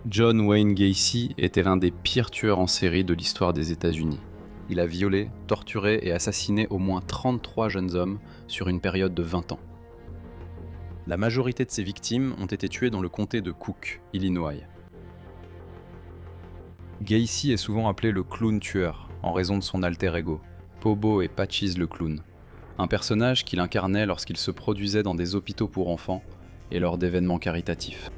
John Wayne Gacy était l'un des pires tueurs en série de l'histoire des États-Unis. Il a violé, torturé et assassiné au moins 33 jeunes hommes sur une période de 20 ans. La majorité de ses victimes ont été tuées dans le comté de Cook, Illinois. Gacy est souvent appelé le clown tueur, en raison de son alter ego, Pobo et Patches le clown, un personnage qu'il incarnait lorsqu'il se produisait dans des hôpitaux pour enfants et lors d'événements caritatifs.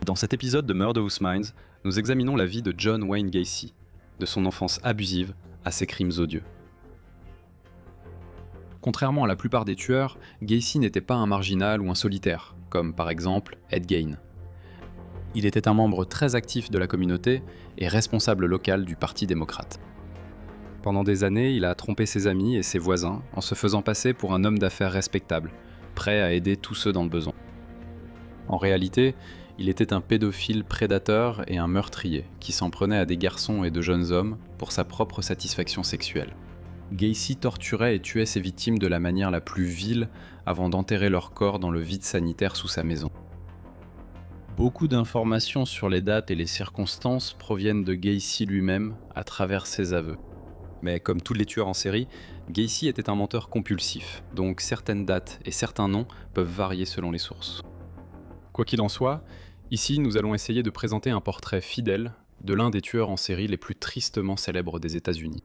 Dans cet épisode de Murderous Minds, nous examinons la vie de John Wayne Gacy, de son enfance abusive à ses crimes odieux. Contrairement à la plupart des tueurs, Gacy n'était pas un marginal ou un solitaire, comme par exemple Ed Gein. Il était un membre très actif de la communauté et responsable local du Parti démocrate. Pendant des années, il a trompé ses amis et ses voisins en se faisant passer pour un homme d'affaires respectable, prêt à aider tous ceux dans le besoin. En réalité, il était un pédophile prédateur et un meurtrier qui s'en prenait à des garçons et de jeunes hommes pour sa propre satisfaction sexuelle. Gacy torturait et tuait ses victimes de la manière la plus vile avant d'enterrer leur corps dans le vide sanitaire sous sa maison. Beaucoup d'informations sur les dates et les circonstances proviennent de Gacy lui-même à travers ses aveux. Mais comme tous les tueurs en série, Gacy était un menteur compulsif, donc certaines dates et certains noms peuvent varier selon les sources. Quoi qu'il en soit, ici nous allons essayer de présenter un portrait fidèle de l'un des tueurs en série les plus tristement célèbres des États-Unis.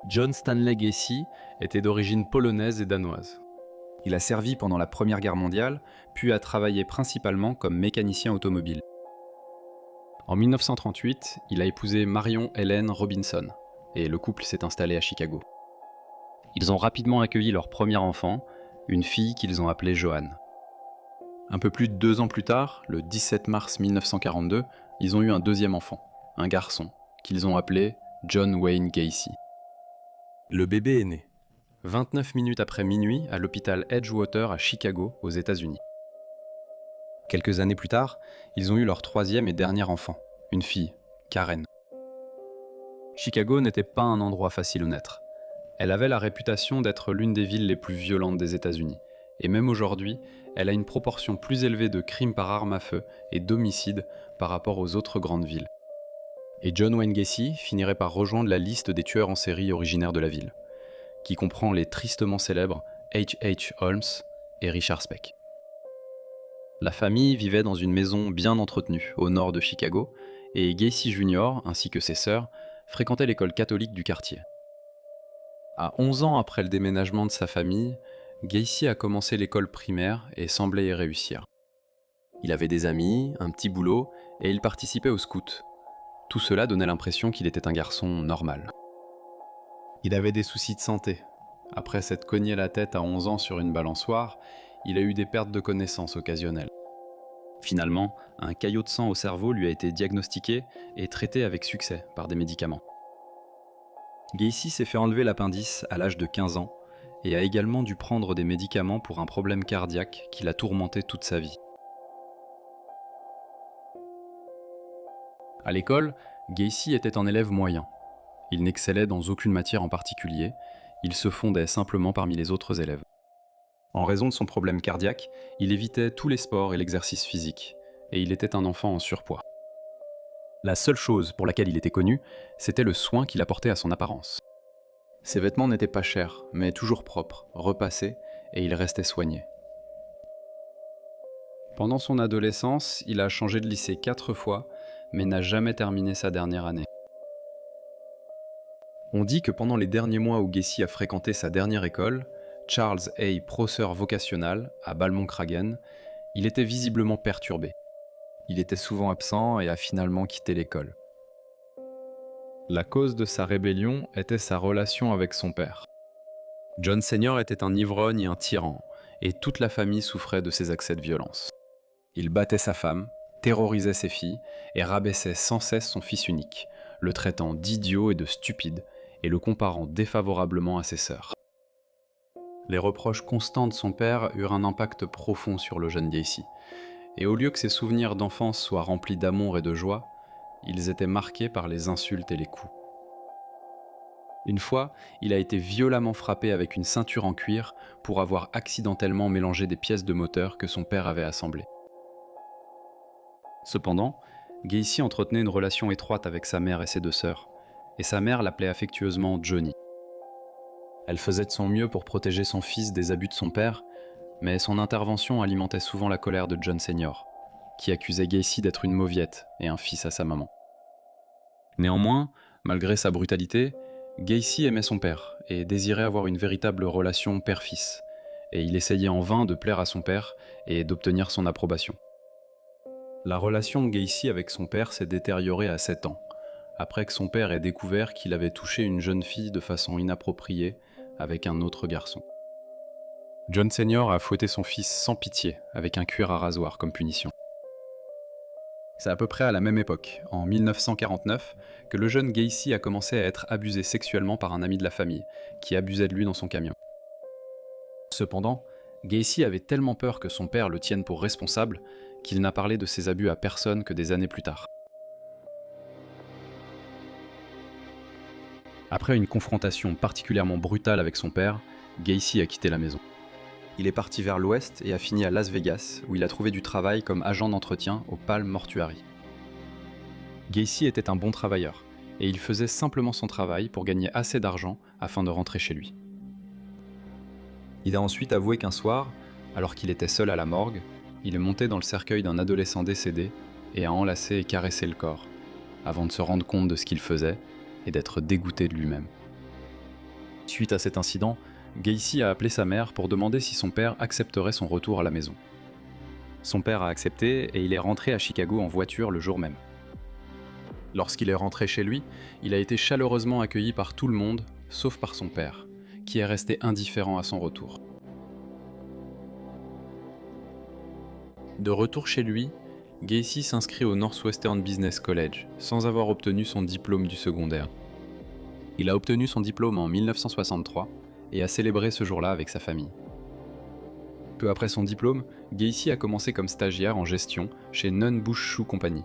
John Stanley Gacy était d'origine polonaise et danoise. Il a servi pendant la Première Guerre mondiale, puis a travaillé principalement comme mécanicien automobile. En 1938, il a épousé Marion Helen Robinson, et le couple s'est installé à Chicago. Ils ont rapidement accueilli leur premier enfant, une fille qu'ils ont appelée Joanne. Un peu plus de 2 ans plus tard, le 17 mars 1942, ils ont eu un deuxième enfant, un garçon, qu'ils ont appelé John Wayne Gacy. Le bébé est né, 29 minutes après minuit, à l'hôpital Edgewater à Chicago, aux États-Unis. Quelques années plus tard, ils ont eu leur troisième et dernier enfant, une fille, Karen. Chicago n'était pas un endroit facile où naître. Elle avait la réputation d'être l'une des villes les plus violentes des États-Unis, et même aujourd'hui, elle a une proportion plus élevée de crimes par arme à feu et d'homicides par rapport aux autres grandes villes. Et John Wayne Gacy finirait par rejoindre la liste des tueurs en série originaires de la ville, qui comprend les tristement célèbres H.H. Holmes et Richard Speck. La famille vivait dans une maison bien entretenue au nord de Chicago, et Gacy Jr., ainsi que ses sœurs, fréquentaient l'école catholique du quartier. À 11 ans après le déménagement de sa famille, Gacy a commencé l'école primaire et semblait y réussir. Il avait des amis, un petit boulot, et il participait au scout. Tout cela donnait l'impression qu'il était un garçon normal. Il avait des soucis de santé. Après s'être cogné la tête à 11 ans sur une balançoire, il a eu des pertes de connaissance occasionnelles. Finalement, un caillot de sang au cerveau lui a été diagnostiqué et traité avec succès par des médicaments. Gacy s'est fait enlever l'appendice à l'âge de 15 ans et a également dû prendre des médicaments pour un problème cardiaque qui l'a tourmenté toute sa vie. À l'école, Gacy était un élève moyen. Il n'excellait dans aucune matière en particulier, il se fondait simplement parmi les autres élèves. En raison de son problème cardiaque, il évitait tous les sports et l'exercice physique, et il était un enfant en surpoids. La seule chose pour laquelle il était connu, c'était le soin qu'il apportait à son apparence. Ses vêtements n'étaient pas chers, mais toujours propres, repassés, et il restait soigné. Pendant son adolescence, il a changé de lycée 4 fois, mais n'a jamais terminé sa dernière année. On dit que pendant les derniers mois où Gacy a fréquenté sa dernière école, Charles A. Prosser Vocational, à Balmont-Cragen, il était visiblement perturbé. Il était souvent absent et a finalement quitté l'école. La cause de sa rébellion était sa relation avec son père. John Senior était un ivrogne et un tyran, et toute la famille souffrait de ses accès de violence. Il battait sa femme, terrorisait ses filles, et rabaissait sans cesse son fils unique, le traitant d'idiot et de stupide, et le comparant défavorablement à ses sœurs. Les reproches constants de son père eurent un impact profond sur le jeune Gacy, et au lieu que ses souvenirs d'enfance soient remplis d'amour et de joie, ils étaient marqués par les insultes et les coups. Une fois, il a été violemment frappé avec une ceinture en cuir pour avoir accidentellement mélangé des pièces de moteur que son père avait assemblées. Cependant, Gacy entretenait une relation étroite avec sa mère et ses deux sœurs, et sa mère l'appelait affectueusement Johnny. Elle faisait de son mieux pour protéger son fils des abus de son père, mais son intervention alimentait souvent la colère de John Senior, qui accusait Gacy d'être une mauviette et un fils à sa maman. Néanmoins, malgré sa brutalité, Gacy aimait son père et désirait avoir une véritable relation père-fils, et il essayait en vain de plaire à son père et d'obtenir son approbation. La relation de Gacy avec son père s'est détériorée à 7 ans, après que son père ait découvert qu'il avait touché une jeune fille de façon inappropriée avec un autre garçon. John Senior a fouetté son fils sans pitié avec un cuir à rasoir comme punition. C'est à peu près à la même époque, en 1949, que le jeune Gacy a commencé à être abusé sexuellement par un ami de la famille, qui abusait de lui dans son camion. Cependant, Gacy avait tellement peur que son père le tienne pour responsable qu'il n'a parlé de ses abus à personne que des années plus tard. Après une confrontation particulièrement brutale avec son père, Gacy a quitté la maison. Il est parti vers l'ouest et a fini à Las Vegas, où il a trouvé du travail comme agent d'entretien au Palm Mortuary. Gacy était un bon travailleur, et il faisait simplement son travail pour gagner assez d'argent afin de rentrer chez lui. Il a ensuite avoué qu'un soir, alors qu'il était seul à la morgue, il est monté dans le cercueil d'un adolescent décédé et a enlacé et caressé le corps, avant de se rendre compte de ce qu'il faisait et d'être dégoûté de lui-même. Suite à cet incident, Gacy a appelé sa mère pour demander si son père accepterait son retour à la maison. Son père a accepté et il est rentré à Chicago en voiture le jour même. Lorsqu'il est rentré chez lui, il a été chaleureusement accueilli par tout le monde, sauf par son père, qui est resté indifférent à son retour. De retour chez lui, Gacy s'inscrit au Northwestern Business College, sans avoir obtenu son diplôme du secondaire. Il a obtenu son diplôme en 1963 et a célébré ce jour-là avec sa famille. Peu après son diplôme, Gacy a commencé comme stagiaire en gestion chez Nunn Bush Shoe Company.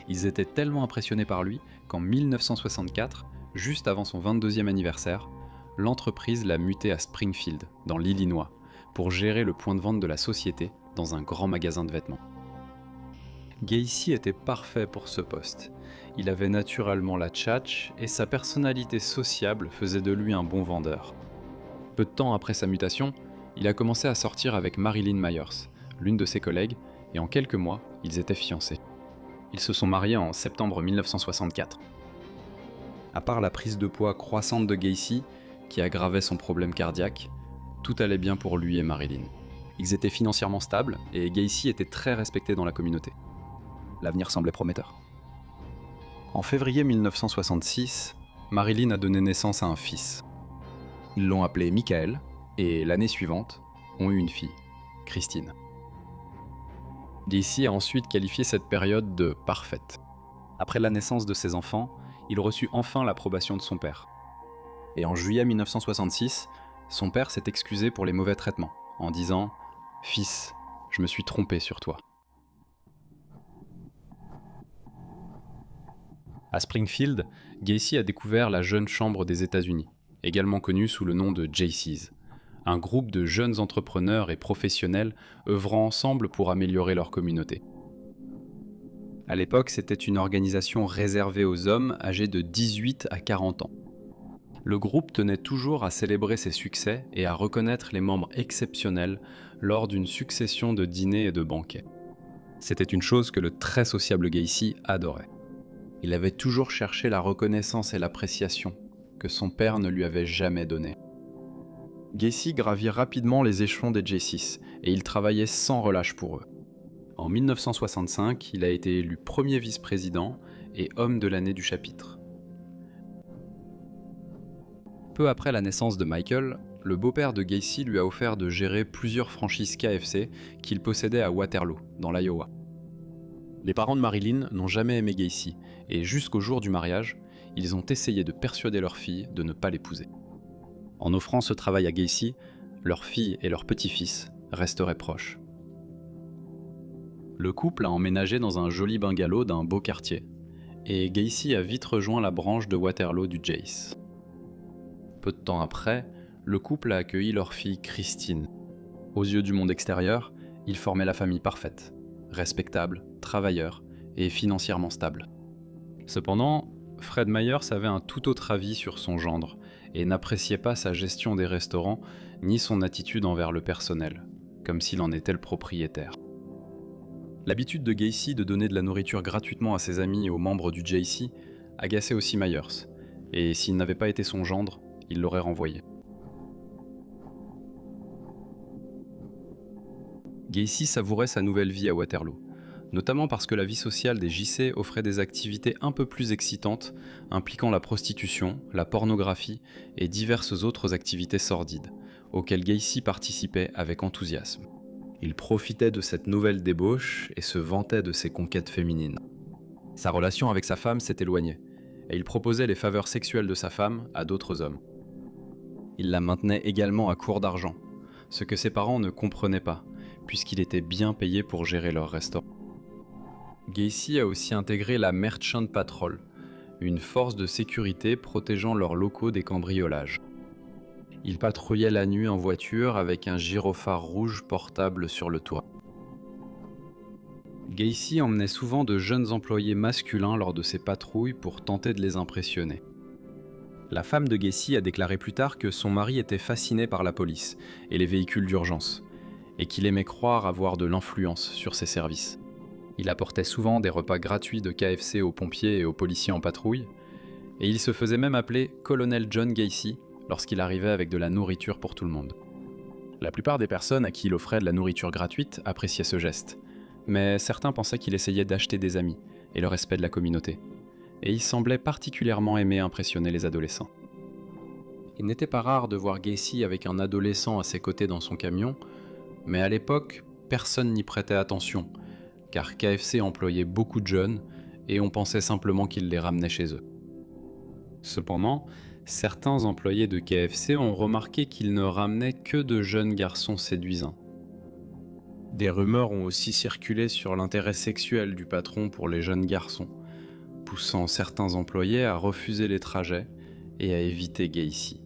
Ils étaient tellement impressionnés par lui qu'en 1964, juste avant son 22e anniversaire, l'entreprise l'a muté à Springfield, dans l'Illinois, pour gérer le point de vente de la société dans un grand magasin de vêtements. Gacy était parfait pour ce poste. Il avait naturellement la tchatche et sa personnalité sociable faisait de lui un bon vendeur. Peu de temps après sa mutation, il a commencé à sortir avec Marilyn Myers, l'une de ses collègues, et en quelques mois, ils étaient fiancés. Ils se sont mariés en septembre 1964. À part la prise de poids croissante de Gacy, qui aggravait son problème cardiaque, tout allait bien pour lui et Marilyn. Ils étaient financièrement stables et Gacy était très respecté dans la communauté. L'avenir semblait prometteur. En février 1966, Marilyn a donné naissance à un fils. Ils l'ont appelé Michael et l'année suivante, ont eu une fille, Christine. Gacy a ensuite qualifié cette période de « parfaite ». Après la naissance de ses enfants, il reçut enfin l'approbation de son père. Et en juillet 1966, son père s'est excusé pour les mauvais traitements, en disant « Fils, je me suis trompé sur toi ». À Springfield, Gacy a découvert la Jeune Chambre des États-Unis, également connue sous le nom de Jaycees, un groupe de jeunes entrepreneurs et professionnels œuvrant ensemble pour améliorer leur communauté. À l'époque, c'était une organisation réservée aux hommes âgés de 18 à 40 ans. Le groupe tenait toujours à célébrer ses succès et à reconnaître les membres exceptionnels lors d'une succession de dîners et de banquets. C'était une chose que le très sociable Gacy adorait. Il avait toujours cherché la reconnaissance et l'appréciation que son père ne lui avait jamais donnée. Gacy gravit rapidement les échelons des Jaycees et il travaillait sans relâche pour eux. En 1965, il a été élu premier vice-président et homme de l'année du chapitre. peu après la naissance de Michael, le beau-père de Gacy lui a offert de gérer plusieurs franchises KFC qu'il possédait à Waterloo, dans l'Iowa. Les parents de Marilyn n'ont jamais aimé Gacy, et jusqu'au jour du mariage, ils ont essayé de persuader leur fille de ne pas l'épouser. En offrant ce travail à Gacy, leur fille et leur petit-fils resteraient proches. Le couple a emménagé dans un joli bungalow d'un beau quartier, et Gacy a vite rejoint la branche de Waterloo du Jace. Peu de temps après, le couple a accueilli leur fille Christine. Aux yeux du monde extérieur, ils formaient la famille parfaite, respectable, travailleur et financièrement stable. Cependant, Fred Myers avait un tout autre avis sur son gendre et n'appréciait pas sa gestion des restaurants ni son attitude envers le personnel, comme s'il en était le propriétaire. L'habitude de Gacy de donner de la nourriture gratuitement à ses amis et aux membres du JC agaçait aussi Myers, et s'il n'avait pas été son gendre, il l'aurait renvoyé. Gacy savourait sa nouvelle vie à Waterloo, notamment parce que la vie sociale des JC offrait des activités un peu plus excitantes, impliquant la prostitution, la pornographie et diverses autres activités sordides, auxquelles Gacy participait avec enthousiasme. Il profitait de cette nouvelle débauche et se vantait de ses conquêtes féminines. Sa relation avec sa femme s'est éloignée, et il proposait les faveurs sexuelles de sa femme à d'autres hommes. Il la maintenait également à court d'argent, ce que ses parents ne comprenaient pas, puisqu'il était bien payé pour gérer leur restaurant. Gacy a aussi intégré la Merchant Patrol, une force de sécurité protégeant leurs locaux des cambriolages. Il patrouillait la nuit en voiture avec un gyrophare rouge portable sur le toit. Gacy emmenait souvent de jeunes employés masculins lors de ses patrouilles pour tenter de les impressionner. La femme de Gacy a déclaré plus tard que son mari était fasciné par la police et les véhicules d'urgence, et qu'il aimait croire avoir de l'influence sur ses services. Il apportait souvent des repas gratuits de KFC aux pompiers et aux policiers en patrouille, et il se faisait même appeler Colonel John Gacy lorsqu'il arrivait avec de la nourriture pour tout le monde. La plupart des personnes à qui il offrait de la nourriture gratuite appréciaient ce geste, mais certains pensaient qu'il essayait d'acheter des amis et le respect de la communauté, et il semblait particulièrement aimer impressionner les adolescents. Il n'était pas rare de voir Gacy avec un adolescent à ses côtés dans son camion, mais à l'époque, personne n'y prêtait attention, car KFC employait beaucoup de jeunes et on pensait simplement qu'il les ramenait chez eux. Cependant, certains employés de KFC ont remarqué qu'il ne ramenait que de jeunes garçons séduisants. Des rumeurs ont aussi circulé sur l'intérêt sexuel du patron pour les jeunes garçons, poussant certains employés à refuser les trajets et à éviter Gacy.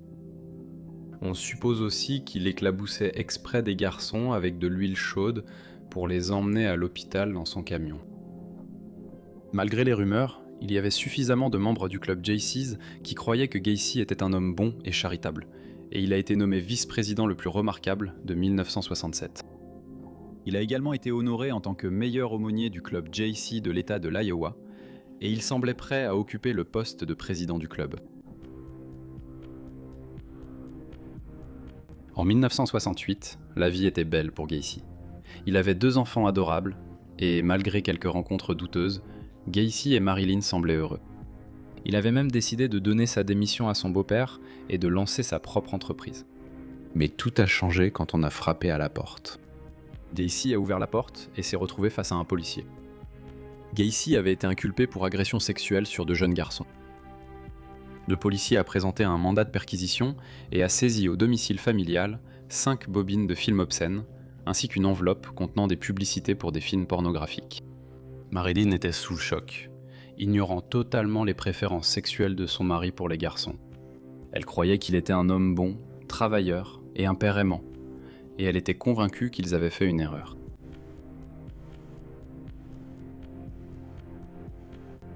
On suppose aussi qu'il éclaboussait exprès des garçons avec de l'huile chaude pour les emmener à l'hôpital dans son camion. Malgré les rumeurs, il y avait suffisamment de membres du club Jaycees qui croyaient que Gacy était un homme bon et charitable, et il a été nommé vice-président le plus remarquable de 1967. Il a également été honoré en tant que meilleur aumônier du club JC de l'État de l'Iowa, et il semblait prêt à occuper le poste de président du club. En 1968, la vie était belle pour Gacy. Il avait 2 enfants adorables, et malgré quelques rencontres douteuses, Gacy et Marilyn semblaient heureux. Il avait même décidé de donner sa démission à son beau-père et de lancer sa propre entreprise. Mais tout a changé quand on a frappé à la porte. Gacy a ouvert la porte et s'est retrouvé face à un policier. Gacy avait été inculpé pour agression sexuelle sur de jeunes garçons. Le policier a présenté un mandat de perquisition et a saisi au domicile familial 5 bobines de films obscènes, ainsi qu'une enveloppe contenant des publicités pour des films pornographiques. Marilyn était sous le choc, ignorant totalement les préférences sexuelles de son mari pour les garçons. Elle croyait qu'il était un homme bon, travailleur et un père aimant, et elle était convaincue qu'ils avaient fait une erreur.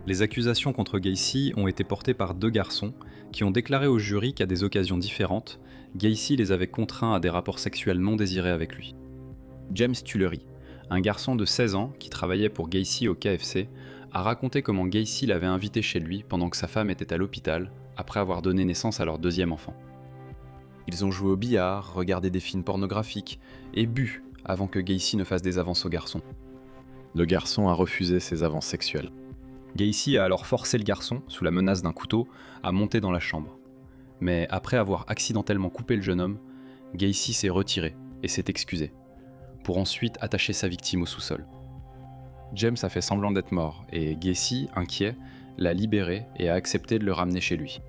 Les accusations contre Gacy ont été portées par 2 garçons qui ont déclaré au jury qu'à des occasions différentes, Gacy les avait contraints à des rapports sexuels non désirés avec lui. James Tullery, un garçon de 16 ans qui travaillait pour Gacy au KFC, a raconté comment Gacy l'avait invité chez lui pendant que sa femme était à l'hôpital, après avoir donné naissance à leur 2e enfant. Ils ont joué au billard, regardé des films pornographiques et bu avant que Gacy ne fasse des avances au garçon. Le garçon a refusé ses avances sexuelles. Gacy a alors forcé le garçon, sous la menace d'un couteau, à monter dans la chambre. Mais après avoir accidentellement coupé le jeune homme, Gacy s'est retiré et s'est excusé, pour ensuite attacher sa victime au sous-sol. James a fait semblant d'être mort et Gacy, inquiet, l'a libéré et a accepté de le ramener chez lui.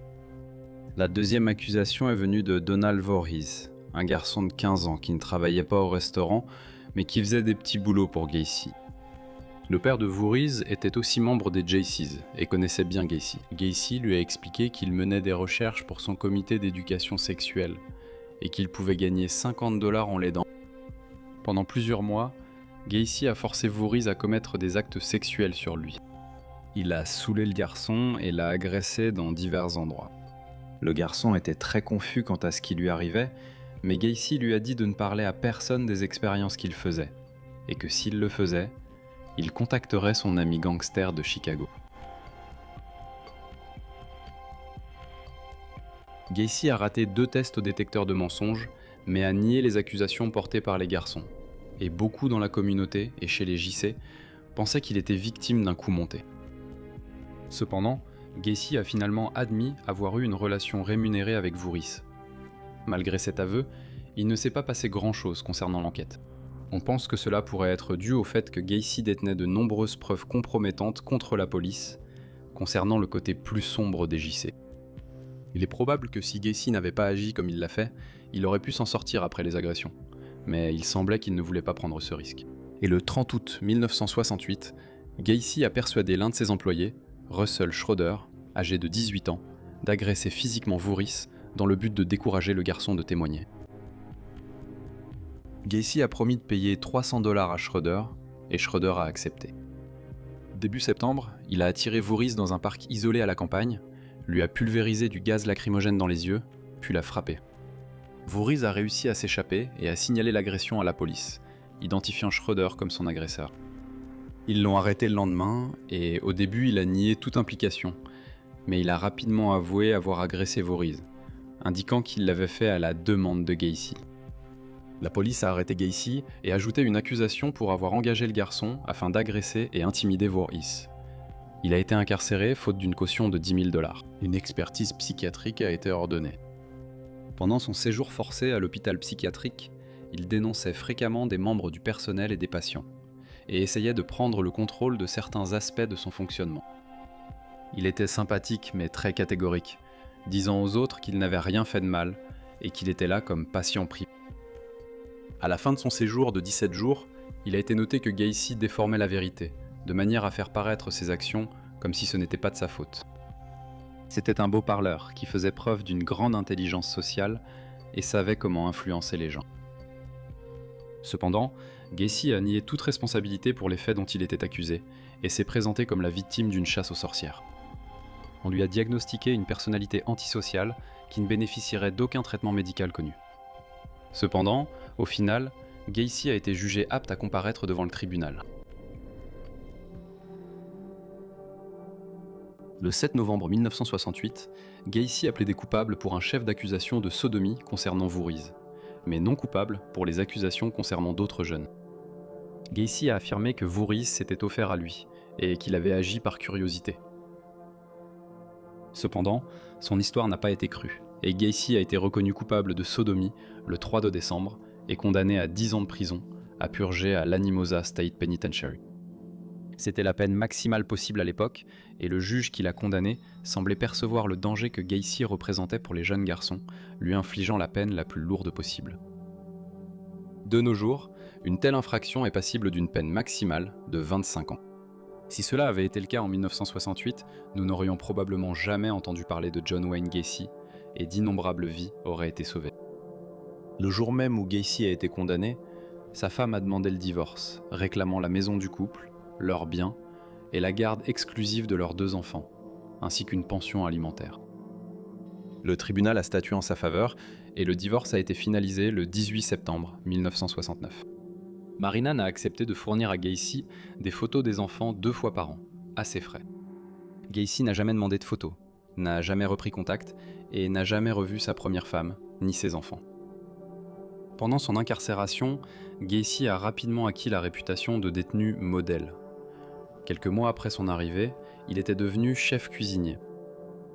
La deuxième accusation est venue de Donald Voorhees, un garçon de 15 ans qui ne travaillait pas au restaurant, mais qui faisait des petits boulots pour Gacy. Le père de Voorhees était aussi membre des Jaycees et connaissait bien Gacy. Gacy lui a expliqué qu'il menait des recherches pour son comité d'éducation sexuelle et qu'il pouvait gagner 50 $ en l'aidant. Pendant plusieurs mois, Gacy a forcé Voorhees à commettre des actes sexuels sur lui. Il a saoulé le garçon et l'a agressé dans divers endroits. Le garçon était très confus quant à ce qui lui arrivait, mais Gacy lui a dit de ne parler à personne des expériences qu'il faisait, et que s'il le faisait, il contacterait son ami gangster de Chicago. Gacy a raté 2 tests au détecteur de mensonges, mais a nié les accusations portées par les garçons. Et beaucoup dans la communauté et chez les JC pensaient qu'il était victime d'un coup monté. Cependant, Gacy a finalement admis avoir eu une relation rémunérée avec Voorhees. Malgré cet aveu, il ne s'est pas passé grand-chose concernant l'enquête. On pense que cela pourrait être dû au fait que Gacy détenait de nombreuses preuves compromettantes contre la police, concernant le côté plus sombre des JC. Il est probable que si Gacy n'avait pas agi comme il l'a fait, il aurait pu s'en sortir après les agressions, mais il semblait qu'il ne voulait pas prendre ce risque. Et le 30 août 1968, Gacy a persuadé l'un de ses employés, Russell Schroeder, âgé de 18 ans, d'agresser physiquement Voorhees dans le but de décourager le garçon de témoigner. Gacy a promis de payer 300 $ à Schroeder, et Schroeder a accepté. Début septembre, il a attiré Voorhees dans un parc isolé à la campagne, lui a pulvérisé du gaz lacrymogène dans les yeux, puis l'a frappé. Voorhees a réussi à s'échapper et a signalé l'agression à la police, identifiant Schroeder comme son agresseur. Ils l'ont arrêté le lendemain, et au début il a nié toute implication, mais il a rapidement avoué avoir agressé Voorhees, indiquant qu'il l'avait fait à la demande de Gacy. La police a arrêté Gacy et ajouté une accusation pour avoir engagé le garçon afin d'agresser et intimider Voorhees. Il a été incarcéré faute d'une caution de 10 000 $. Une expertise psychiatrique a été ordonnée. Pendant son séjour forcé à l'hôpital psychiatrique, il dénonçait fréquemment des membres du personnel et des patients, et essayait de prendre le contrôle de certains aspects de son fonctionnement. Il était sympathique mais très catégorique, disant aux autres qu'il n'avait rien fait de mal et qu'il était là comme patient pris. À la fin de son séjour de 17 jours, il a été noté que Gacy déformait la vérité, de manière à faire paraître ses actions comme si ce n'était pas de sa faute. C'était un beau parleur qui faisait preuve d'une grande intelligence sociale et savait comment influencer les gens. Cependant, Gacy a nié toute responsabilité pour les faits dont il était accusé et s'est présenté comme la victime d'une chasse aux sorcières. On lui a diagnostiqué une personnalité antisociale qui ne bénéficierait d'aucun traitement médical connu. Cependant, au final, Gacy a été jugé apte à comparaître devant le tribunal. Le 7 novembre 1968, Gacy a plaidé coupable pour un chef d'accusation de sodomie concernant Voorhees, mais non coupable pour les accusations concernant d'autres jeunes. Gacy a affirmé que Voorhees s'était offert à lui et qu'il avait agi par curiosité. Cependant, son histoire n'a pas été crue, et Gacy a été reconnu coupable de sodomie le 3 décembre et condamné à 10 ans de prison à purger à l'Animosa State Penitentiary. C'était la peine maximale possible à l'époque, et le juge qui l'a condamné semblait percevoir le danger que Gacy représentait pour les jeunes garçons, lui infligeant la peine la plus lourde possible. De nos jours, une telle infraction est passible d'une peine maximale de 25 ans. Si cela avait été le cas en 1968, nous n'aurions probablement jamais entendu parler de John Wayne Gacy, et d'innombrables vies auraient été sauvées. Le jour même où Gacy a été condamné, sa femme a demandé le divorce, réclamant la maison du couple, leurs biens et la garde exclusive de leurs 2 enfants, ainsi qu'une pension alimentaire. Le tribunal a statué en sa faveur et le divorce a été finalisé le 18 septembre 1969. Marina n'a accepté de fournir à Gacy des photos des enfants 2 fois par an, à ses frais. Gacy n'a jamais demandé de photos, n'a jamais repris contact et n'a jamais revu sa première femme, ni ses enfants. Pendant son incarcération, Gacy a rapidement acquis la réputation de détenu modèle. Quelques mois après son arrivée, il était devenu chef cuisinier.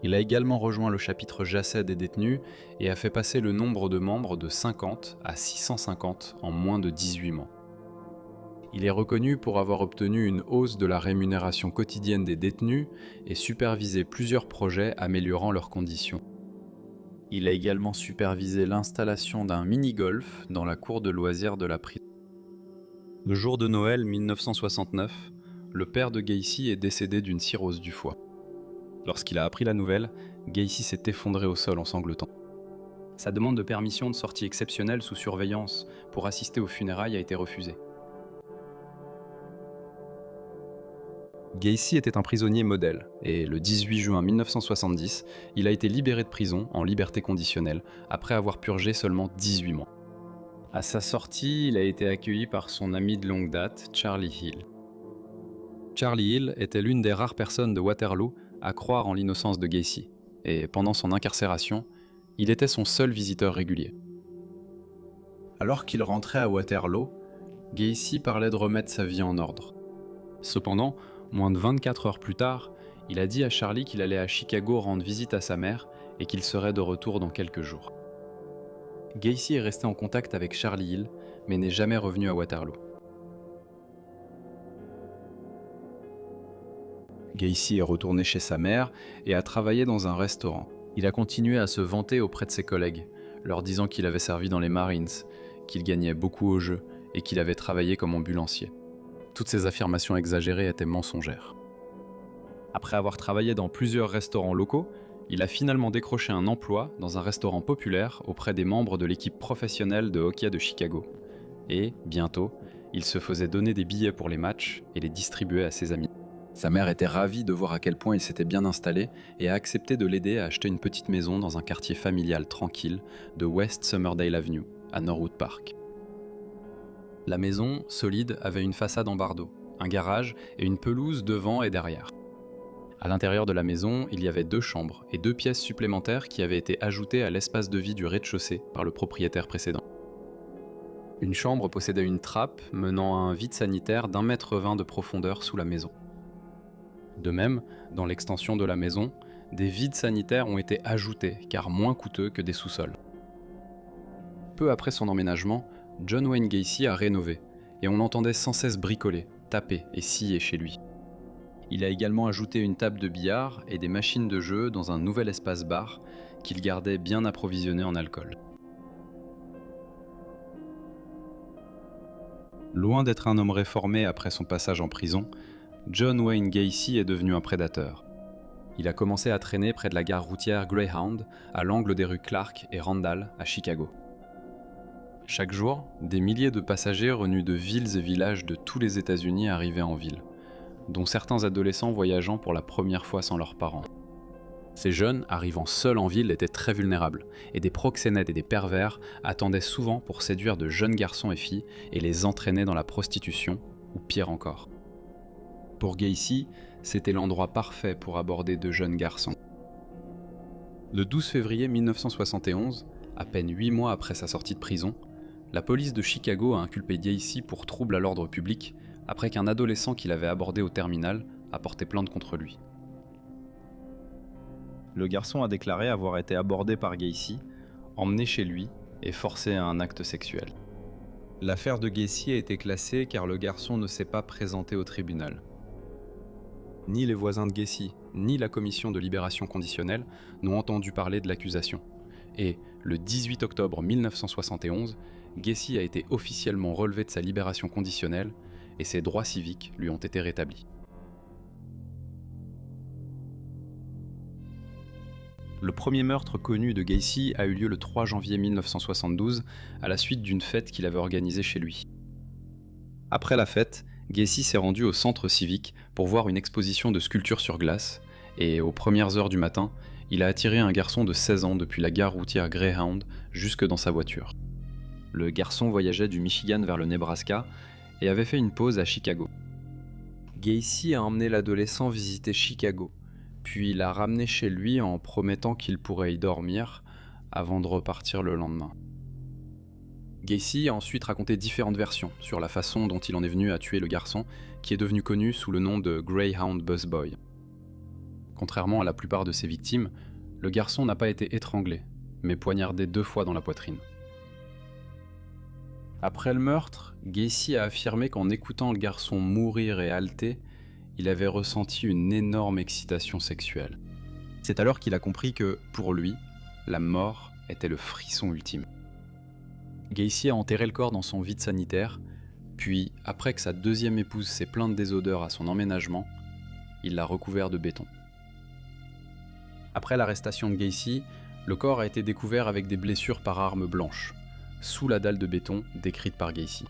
Il a également rejoint le chapitre Jacet des détenus et a fait passer le nombre de membres de 50 à 650 en moins de 18 mois. Il est reconnu pour avoir obtenu une hausse de la rémunération quotidienne des détenus et supervisé plusieurs projets améliorant leurs conditions. Il a également supervisé l'installation d'un mini-golf dans la cour de loisirs de la prison. Le jour de Noël 1969, le père de Gacy est décédé d'une cirrhose du foie. Lorsqu'il a appris la nouvelle, Gacy s'est effondré au sol en sanglotant. Sa demande de permission de sortie exceptionnelle sous surveillance pour assister aux funérailles a été refusée. Gacy était un prisonnier modèle, et le 18 juin 1970, il a été libéré de prison en liberté conditionnelle, après avoir purgé seulement 18 mois. À sa sortie, il a été accueilli par son ami de longue date, Charlie Hill. Charlie Hill était l'une des rares personnes de Waterloo à croire en l'innocence de Gacy, et pendant son incarcération, il était son seul visiteur régulier. Alors qu'il rentrait à Waterloo, Gacy parlait de remettre sa vie en ordre. Cependant, moins de 24 heures plus tard, il a dit à Charlie qu'il allait à Chicago rendre visite à sa mère et qu'il serait de retour dans quelques jours. Gacy est resté en contact avec Charlie Hill, mais n'est jamais revenu à Waterloo. Gacy est retourné chez sa mère et a travaillé dans un restaurant. Il a continué à se vanter auprès de ses collègues, leur disant qu'il avait servi dans les Marines, qu'il gagnait beaucoup au jeu et qu'il avait travaillé comme ambulancier. Toutes ces affirmations exagérées étaient mensongères. Après avoir travaillé dans plusieurs restaurants locaux, il a finalement décroché un emploi dans un restaurant populaire auprès des membres de l'équipe professionnelle de hockey de Chicago. Et, bientôt, il se faisait donner des billets pour les matchs et les distribuait à ses amis. Sa mère était ravie de voir à quel point il s'était bien installé et a accepté de l'aider à acheter une petite maison dans un quartier familial tranquille de West Somerdale Avenue, à Norwood Park. La maison, solide, avait une façade en bardeaux, un garage et une pelouse devant et derrière. À l'intérieur de la maison, il y avait 2 chambres et 2 pièces supplémentaires qui avaient été ajoutées à l'espace de vie du rez-de-chaussée par le propriétaire précédent. Une chambre possédait une trappe menant à un vide sanitaire d'1,20 m de profondeur sous la maison. De même, dans l'extension de la maison, des vides sanitaires ont été ajoutés car moins coûteux que des sous-sols. Peu après son emménagement, John Wayne Gacy a rénové et on l'entendait sans cesse bricoler, taper et scier chez lui. Il a également ajouté une table de billard et des machines de jeu dans un nouvel espace bar qu'il gardait bien approvisionné en alcool. Loin d'être un homme réformé après son passage en prison, John Wayne Gacy est devenu un prédateur. Il a commencé à traîner près de la gare routière Greyhound, à l'angle des rues Clark et Randall, à Chicago. Chaque jour, des milliers de passagers venus de villes et villages de tous les États-Unis arrivaient en ville, dont certains adolescents voyageant pour la première fois sans leurs parents. Ces jeunes, arrivant seuls en ville, étaient très vulnérables, et des proxénètes et des pervers attendaient souvent pour séduire de jeunes garçons et filles et les entraîner dans la prostitution, ou pire encore. Pour Gacy, c'était l'endroit parfait pour aborder de jeunes garçons. Le 12 février 1971, à peine 8 mois après sa sortie de prison, la police de Chicago a inculpé Gacy pour trouble à l'ordre public après qu'un adolescent qu'il avait abordé au terminal a porté plainte contre lui. Le garçon a déclaré avoir été abordé par Gacy, emmené chez lui et forcé à un acte sexuel. L'affaire de Gacy a été classée car le garçon ne s'est pas présenté au tribunal. Ni les voisins de Gacy, ni la commission de libération conditionnelle n'ont entendu parler de l'accusation. Et, le 18 octobre 1971, Gacy a été officiellement relevé de sa libération conditionnelle et ses droits civiques lui ont été rétablis. Le premier meurtre connu de Gacy a eu lieu le 3 janvier 1972 à la suite d'une fête qu'il avait organisée chez lui. Après la fête, Gacy s'est rendu au centre civique pour voir une exposition de sculptures sur glace et, aux premières heures du matin, il a attiré un garçon de 16 ans depuis la gare routière Greyhound jusque dans sa voiture. Le garçon voyageait du Michigan vers le Nebraska et avait fait une pause à Chicago. Gacy a emmené l'adolescent visiter Chicago, puis l'a ramené chez lui en promettant qu'il pourrait y dormir avant de repartir le lendemain. Gacy a ensuite raconté différentes versions sur la façon dont il en est venu à tuer le garçon, qui est devenu connu sous le nom de Greyhound Busboy. Contrairement à la plupart de ses victimes, le garçon n'a pas été étranglé, mais poignardé 2 fois dans la poitrine. Après le meurtre, Gacy a affirmé qu'en écoutant le garçon mourir et halter, il avait ressenti une énorme excitation sexuelle. C'est alors qu'il a compris que, pour lui, la mort était le frisson ultime. Gacy a enterré le corps dans son vide sanitaire, puis, après que sa deuxième épouse s'est plainte des odeurs à son emménagement, il l'a recouvert de béton. Après l'arrestation de Gacy, le corps a été découvert avec des blessures par arme blanche, sous la dalle de béton décrite par Gacy.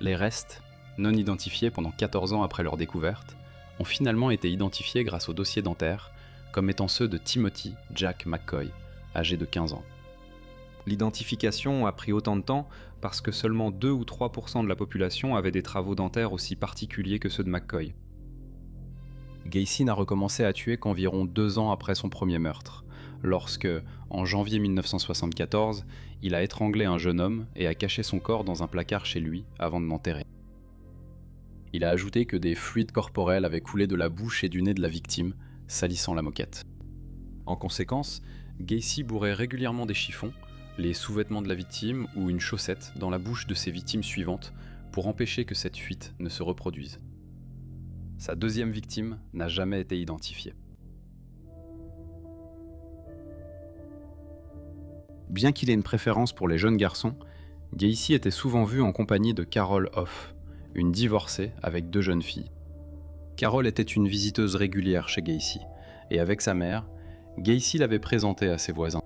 Les restes, non identifiés pendant 14 ans après leur découverte, ont finalement été identifiés grâce au dossier dentaire comme étant ceux de Timothy Jack McCoy, âgé de 15 ans. L'identification a pris autant de temps parce que seulement 2 ou 3% de la population avait des travaux dentaires aussi particuliers que ceux de McCoy. Gacy n'a recommencé à tuer qu'environ 2 ans après son premier meurtre, lorsque, en janvier 1974, il a étranglé un jeune homme et a caché son corps dans un placard chez lui avant de l'enterrer. Il a ajouté que des fluides corporels avaient coulé de la bouche et du nez de la victime, salissant la moquette. En conséquence, Gacy bourrait régulièrement des chiffons, les sous-vêtements de la victime ou une chaussette dans la bouche de ses victimes suivantes pour empêcher que cette fuite ne se reproduise. Sa deuxième victime n'a jamais été identifiée. Bien qu'il ait une préférence pour les jeunes garçons, Gacy était souvent vu en compagnie de Carol Hoff, une divorcée avec 2 jeunes filles. Carol était une visiteuse régulière chez Gacy, et avec sa mère, Gacy l'avait présentée à ses voisins.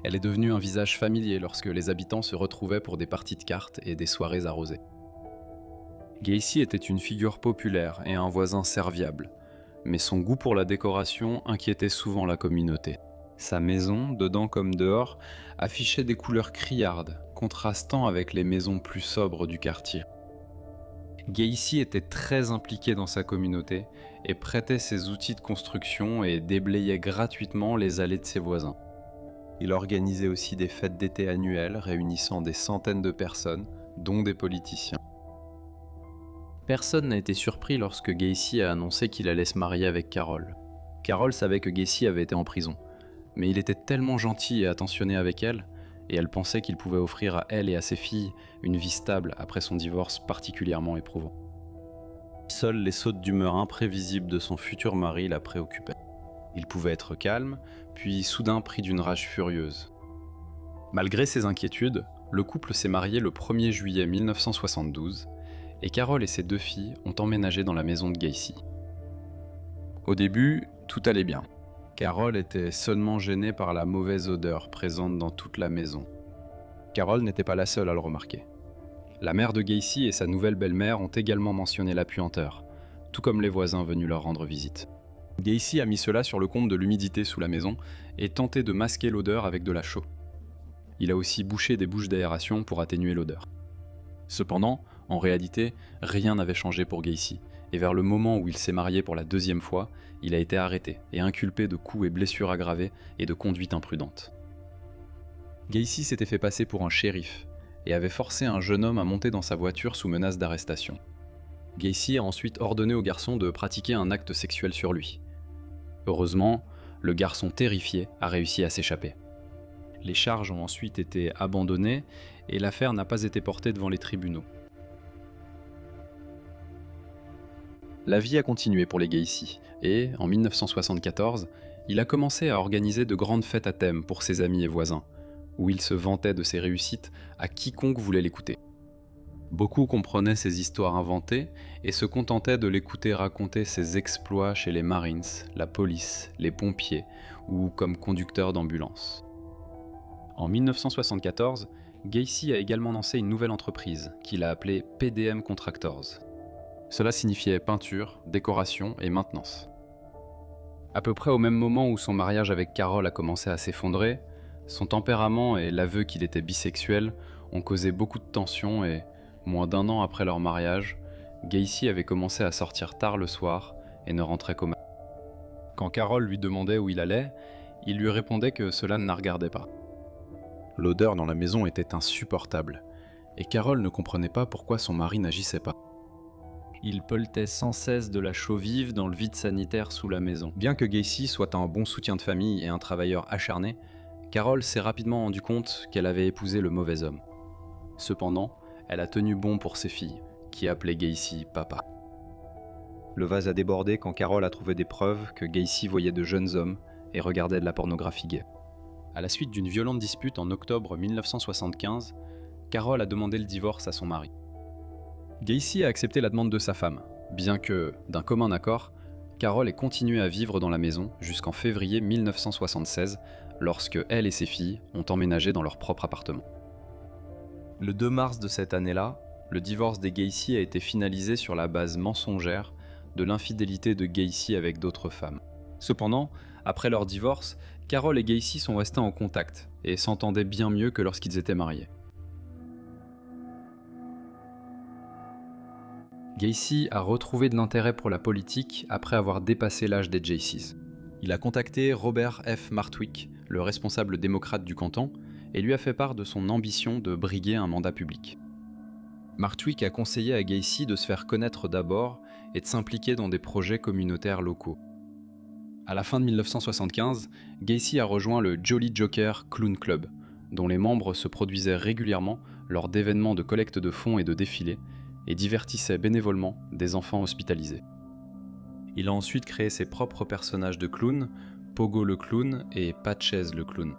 Elle est devenue un visage familier lorsque les habitants se retrouvaient pour des parties de cartes et des soirées arrosées. Gacy était une figure populaire et un voisin serviable, mais son goût pour la décoration inquiétait souvent la communauté. Sa maison, dedans comme dehors, affichait des couleurs criardes, contrastant avec les maisons plus sobres du quartier. Gacy était très impliqué dans sa communauté et prêtait ses outils de construction et déblayait gratuitement les allées de ses voisins. Il organisait aussi des fêtes d'été annuelles réunissant des centaines de personnes, dont des politiciens. Personne n'a été surpris lorsque Gacy a annoncé qu'il allait se marier avec Carol. Carol savait que Gacy avait été en prison, mais il était tellement gentil et attentionné avec elle, et elle pensait qu'il pouvait offrir à elle et à ses filles une vie stable après son divorce particulièrement éprouvant. Seules les sautes d'humeur imprévisibles de son futur mari la préoccupaient. Il pouvait être calme, puis soudain pris d'une rage furieuse. Malgré ses inquiétudes, le couple s'est marié le 1er juillet 1972, et Carol et ses 2 filles ont emménagé dans la maison de Gacy. Au début, tout allait bien. Carol était seulement gênée par la mauvaise odeur présente dans toute la maison. Carol n'était pas la seule à le remarquer. La mère de Gacy et sa nouvelle belle-mère ont également mentionné la puanteur, tout comme les voisins venus leur rendre visite. Gacy a mis cela sur le compte de l'humidité sous la maison et tenté de masquer l'odeur avec de la chaux. Il a aussi bouché des bouches d'aération pour atténuer l'odeur. Cependant, en réalité, rien n'avait changé pour Gacy, et vers le moment où il s'est marié pour la 2e fois, il a été arrêté et inculpé de coups et blessures aggravées et de conduite imprudente. Gacy s'était fait passer pour un shérif et avait forcé un jeune homme à monter dans sa voiture sous menace d'arrestation. Gacy a ensuite ordonné au garçon de pratiquer un acte sexuel sur lui. Heureusement, le garçon terrifié a réussi à s'échapper. Les charges ont ensuite été abandonnées et l'affaire n'a pas été portée devant les tribunaux. La vie a continué pour les Gacy et, en 1974, il a commencé à organiser de grandes fêtes à thème pour ses amis et voisins, où il se vantait de ses réussites à quiconque voulait l'écouter. Beaucoup comprenaient ses histoires inventées et se contentaient de l'écouter raconter ses exploits chez les Marines, la police, les pompiers ou comme conducteur d'ambulance. En 1974, Gacy a également lancé une nouvelle entreprise qu'il a appelée PDM Contractors. Cela signifiait peinture, décoration et maintenance. À peu près au même moment où son mariage avec Carol a commencé à s'effondrer, son tempérament et l'aveu qu'il était bisexuel ont causé beaucoup de tensions et, moins d'1 an après leur mariage, Gacy avait commencé à sortir tard le soir et ne rentrait qu'au matin. Quand Carol lui demandait où il allait, il lui répondait que cela ne la regardait pas. L'odeur dans la maison était insupportable, et Carol ne comprenait pas pourquoi son mari n'agissait pas. Il pelletait sans cesse de la chaux vive dans le vide sanitaire sous la maison. Bien que Gacy soit un bon soutien de famille et un travailleur acharné, Carol s'est rapidement rendu compte qu'elle avait épousé le mauvais homme. Cependant, elle a tenu bon pour ses filles, qui appelaient Gacy papa. Le vase a débordé quand Carol a trouvé des preuves que Gacy voyait de jeunes hommes et regardait de la pornographie gay. À la suite d'une violente dispute en octobre 1975, Carol a demandé le divorce à son mari. Gacy a accepté la demande de sa femme, bien que, d'un commun accord, Carol ait continué à vivre dans la maison jusqu'en février 1976, lorsque elle et ses filles ont emménagé dans leur propre appartement. Le 2 mars de cette année-là, le divorce des Gacy a été finalisé sur la base mensongère de l'infidélité de Gacy avec d'autres femmes. Cependant, après leur divorce, Carol et Gacy sont restés en contact et s'entendaient bien mieux que lorsqu'ils étaient mariés. Gacy a retrouvé de l'intérêt pour la politique après avoir dépassé l'âge des Jaycees. Il a contacté Robert F. Martwick, le responsable démocrate du canton, et lui a fait part de son ambition de briguer un mandat public. Martwick a conseillé à Gacy de se faire connaître d'abord et de s'impliquer dans des projets communautaires locaux. À la fin de 1975, Gacy a rejoint le Jolly Joker Clown Club, dont les membres se produisaient régulièrement lors d'événements de collecte de fonds et de défilés, et divertissait bénévolement des enfants hospitalisés. Il a ensuite créé ses propres personnages de clown, Pogo le clown et Patches le clown.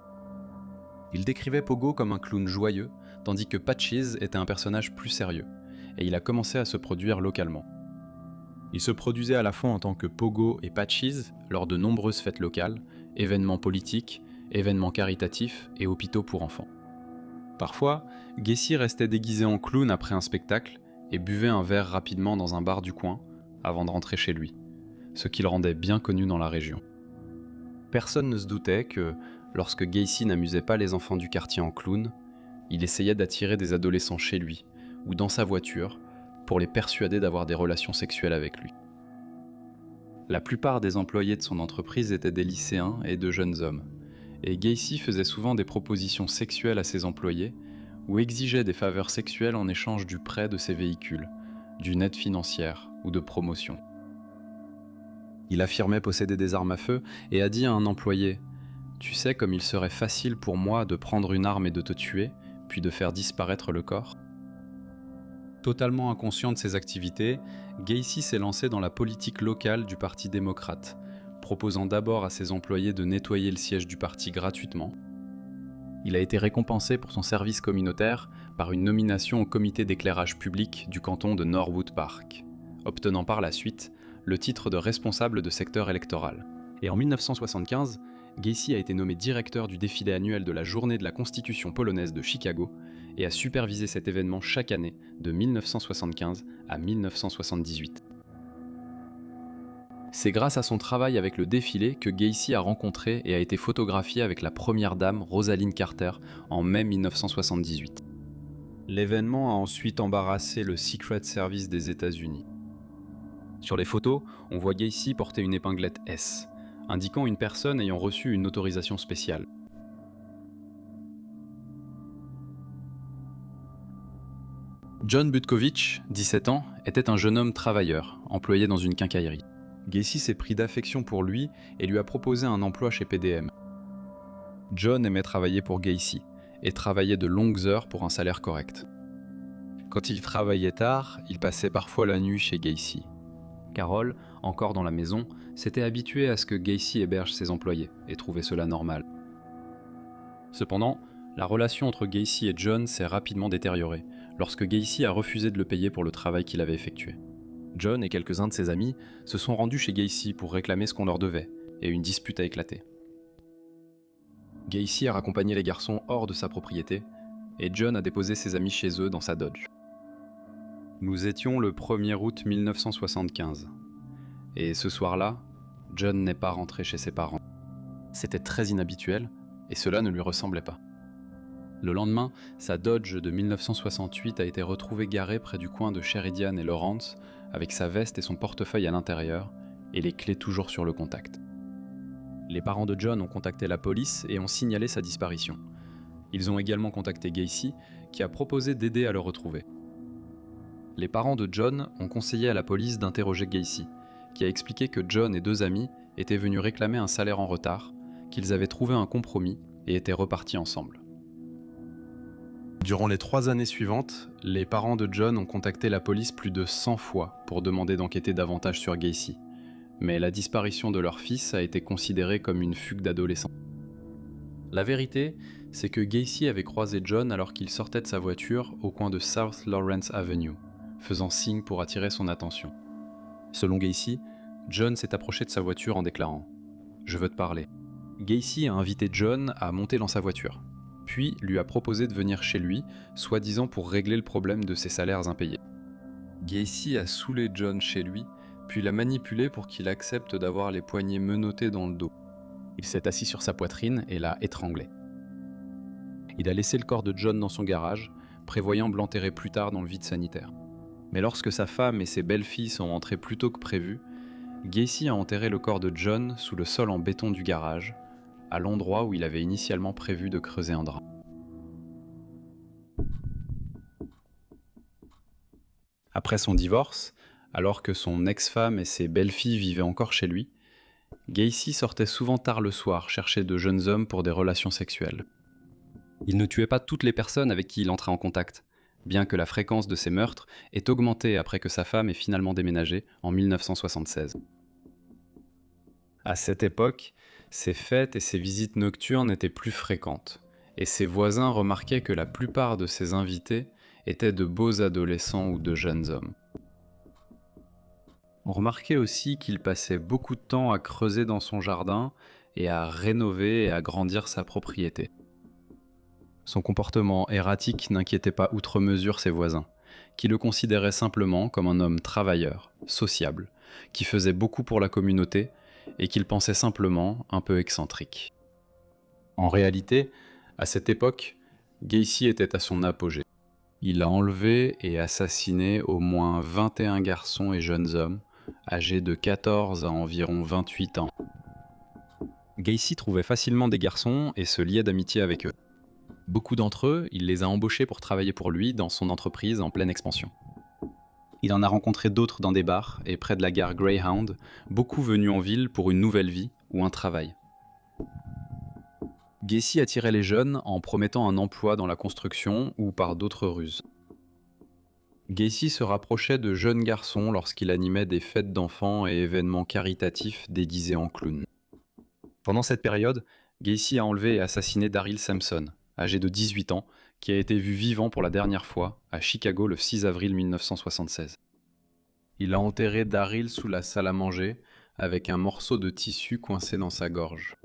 Il décrivait Pogo comme un clown joyeux, tandis que Patches était un personnage plus sérieux, et il a commencé à se produire localement. Il se produisait à la fois en tant que Pogo et Patches lors de nombreuses fêtes locales, événements politiques, événements caritatifs et hôpitaux pour enfants. Parfois, Gacy restait déguisé en clown après un spectacle, et buvait un verre rapidement dans un bar du coin avant de rentrer chez lui, ce qui le rendait bien connu dans la région. Personne ne se doutait que, lorsque Gacy n'amusait pas les enfants du quartier en clown, il essayait d'attirer des adolescents chez lui ou dans sa voiture pour les persuader d'avoir des relations sexuelles avec lui. La plupart des employés de son entreprise étaient des lycéens et de jeunes hommes, et Gacy faisait souvent des propositions sexuelles à ses employés ou exigeait des faveurs sexuelles en échange du prêt de ses véhicules, d'une aide financière ou de promotion. Il affirmait posséder des armes à feu et a dit à un employé « Tu sais comme il serait facile pour moi de prendre une arme et de te tuer, puis de faire disparaître le corps ?» Totalement inconscient de ses activités, Gacy s'est lancé dans la politique locale du Parti démocrate, proposant d'abord à ses employés de nettoyer le siège du parti gratuitement. Il a été récompensé pour son service communautaire par une nomination au comité d'éclairage public du canton de Norwood Park, obtenant par la suite le titre de responsable de secteur électoral. Et en 1975, Gacy a été nommé directeur du défilé annuel de la Journée de la Constitution polonaise de Chicago et a supervisé cet événement chaque année de 1975 à 1978. C'est grâce à son travail avec le défilé que Gacy a rencontré et a été photographié avec la première dame Rosalynn Carter en mai 1978. L'événement a ensuite embarrassé le Secret Service des États-Unis. Sur les photos, on voit Gacy porter une épinglette S, indiquant une personne ayant reçu une autorisation spéciale. John Butkovich, 17 ans, était un jeune homme travailleur, employé dans une quincaillerie. Gacy s'est pris d'affection pour lui et lui a proposé un emploi chez PDM. John aimait travailler pour Gacy et travaillait de longues heures pour un salaire correct. Quand il travaillait tard, il passait parfois la nuit chez Gacy. Carol, encore dans la maison, s'était habituée à ce que Gacy héberge ses employés et trouvait cela normal. Cependant, la relation entre Gacy et John s'est rapidement détériorée lorsque Gacy a refusé de le payer pour le travail qu'il avait effectué. John et quelques-uns de ses amis se sont rendus chez Gacy pour réclamer ce qu'on leur devait, et une dispute a éclaté. Gacy a raccompagné les garçons hors de sa propriété, et John a déposé ses amis chez eux dans sa Dodge. Nous étions le 1er août 1975, et ce soir-là, John n'est pas rentré chez ses parents. C'était très inhabituel, et cela ne lui ressemblait pas. Le lendemain, sa Dodge de 1968 a été retrouvée garée près du coin de Sheridan et Lawrence, avec sa veste et son portefeuille à l'intérieur, et les clés toujours sur le contact. Les parents de John ont contacté la police et ont signalé sa disparition. Ils ont également contacté Gacy, qui a proposé d'aider à le retrouver. Les parents de John ont conseillé à la police d'interroger Gacy, qui a expliqué que John et 2 amis étaient venus réclamer un salaire en retard, qu'ils avaient trouvé un compromis et étaient repartis ensemble. Durant les 3 années suivantes, les parents de John ont contacté la police plus de 100 fois pour demander d'enquêter davantage sur Gacy, mais la disparition de leur fils a été considérée comme une fugue d'adolescents. La vérité, c'est que Gacy avait croisé John alors qu'il sortait de sa voiture au coin de South Lawrence Avenue, faisant signe pour attirer son attention. Selon Gacy, John s'est approché de sa voiture en déclarant « Je veux te parler ». Gacy a invité John à monter dans sa voiture, puis lui a proposé de venir chez lui, soi-disant pour régler le problème de ses salaires impayés. Gacy a saoulé John chez lui, puis l'a manipulé pour qu'il accepte d'avoir les poignets menottés dans le dos. Il s'est assis sur sa poitrine et l'a étranglé. Il a laissé le corps de John dans son garage, prévoyant de l'enterrer plus tard dans le vide sanitaire. Mais lorsque sa femme et ses belles-filles sont rentrées plus tôt que prévu, Gacy a enterré le corps de John sous le sol en béton du garage, à l'endroit où il avait initialement prévu de creuser un drap. Après son divorce, alors que son ex-femme et ses belles-filles vivaient encore chez lui, Gacy sortait souvent tard le soir chercher de jeunes hommes pour des relations sexuelles. Il ne tuait pas toutes les personnes avec qui il entrait en contact, bien que la fréquence de ses meurtres ait augmenté après que sa femme ait finalement déménagé en 1976. À cette époque, ses fêtes et ses visites nocturnes étaient plus fréquentes, et ses voisins remarquaient que la plupart de ses invités étaient de beaux adolescents ou de jeunes hommes. On remarquait aussi qu'il passait beaucoup de temps à creuser dans son jardin et à rénover et agrandir sa propriété. Son comportement erratique n'inquiétait pas outre mesure ses voisins, qui le considéraient simplement comme un homme travailleur, sociable, qui faisait beaucoup pour la communauté et qu'il pensait simplement un peu excentrique. En réalité, à cette époque, Gacy était à son apogée. Il a enlevé et assassiné au moins 21 garçons et jeunes hommes, âgés de 14 à environ 28 ans. Gacy trouvait facilement des garçons et se liait d'amitié avec eux. Beaucoup d'entre eux, il les a embauchés pour travailler pour lui dans son entreprise en pleine expansion. Il en a rencontré d'autres dans des bars et près de la gare Greyhound, beaucoup venus en ville pour une nouvelle vie ou un travail. Gacy attirait les jeunes en promettant un emploi dans la construction ou par d'autres ruses. Gacy se rapprochait de jeunes garçons lorsqu'il animait des fêtes d'enfants et événements caritatifs déguisés en clown. Pendant cette période, Gacy a enlevé et assassiné Daryl Sampson, âgé de 18 ans, qui a été vu vivant pour la dernière fois à Chicago le 6 avril 1976. Il a enterré Daryl sous la salle à manger avec un morceau de tissu coincé dans sa gorge.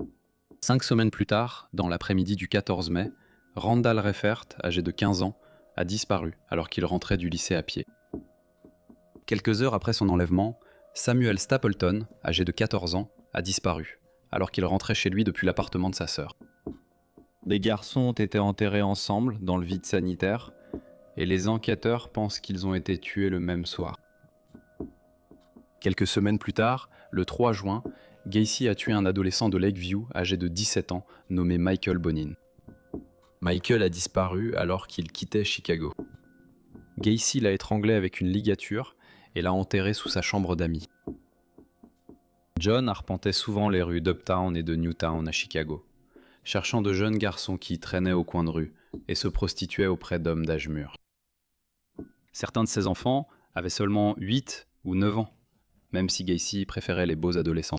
5 semaines plus tard, dans l'après-midi du 14 mai, Randall Reffert, âgé de 15 ans, a disparu alors qu'il rentrait du lycée à pied. Quelques heures après son enlèvement, Samuel Stapleton, âgé de 14 ans, a disparu alors qu'il rentrait chez lui depuis l'appartement de sa sœur. Les garçons ont été enterrés ensemble dans le vide sanitaire et les enquêteurs pensent qu'ils ont été tués le même soir. Quelques semaines plus tard, le 3 juin, Gacy a tué un adolescent de Lakeview âgé de 17 ans nommé Michael Bonin. Michael a disparu alors qu'il quittait Chicago. Gacy l'a étranglé avec une ligature et l'a enterré sous sa chambre d'amis. John arpentait souvent les rues d'Uptown et de Newtown à Chicago, cherchant de jeunes garçons qui traînaient au coin de rue et se prostituaient auprès d'hommes d'âge mûr. Certains de ses enfants avaient seulement 8 ou 9 ans, même si Gacy préférait les beaux adolescents.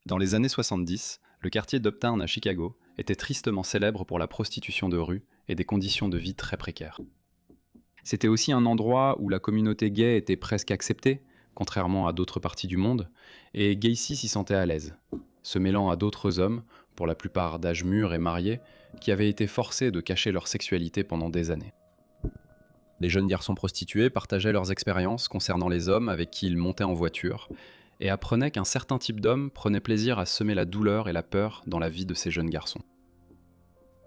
Dans les années 70, le quartier d'Uptown à Chicago était tristement célèbre pour la prostitution de rue et des conditions de vie très précaires. C'était aussi un endroit où la communauté gay était presque acceptée, contrairement à d'autres parties du monde, et Gacy s'y sentait à l'aise, se mêlant à d'autres hommes, pour la plupart d'âge mûr et mariés, qui avaient été forcés de cacher leur sexualité pendant des années. Les jeunes garçons prostitués partageaient leurs expériences concernant les hommes avec qui ils montaient en voiture, et apprenaient qu'un certain type d'homme prenait plaisir à semer la douleur et la peur dans la vie de ces jeunes garçons.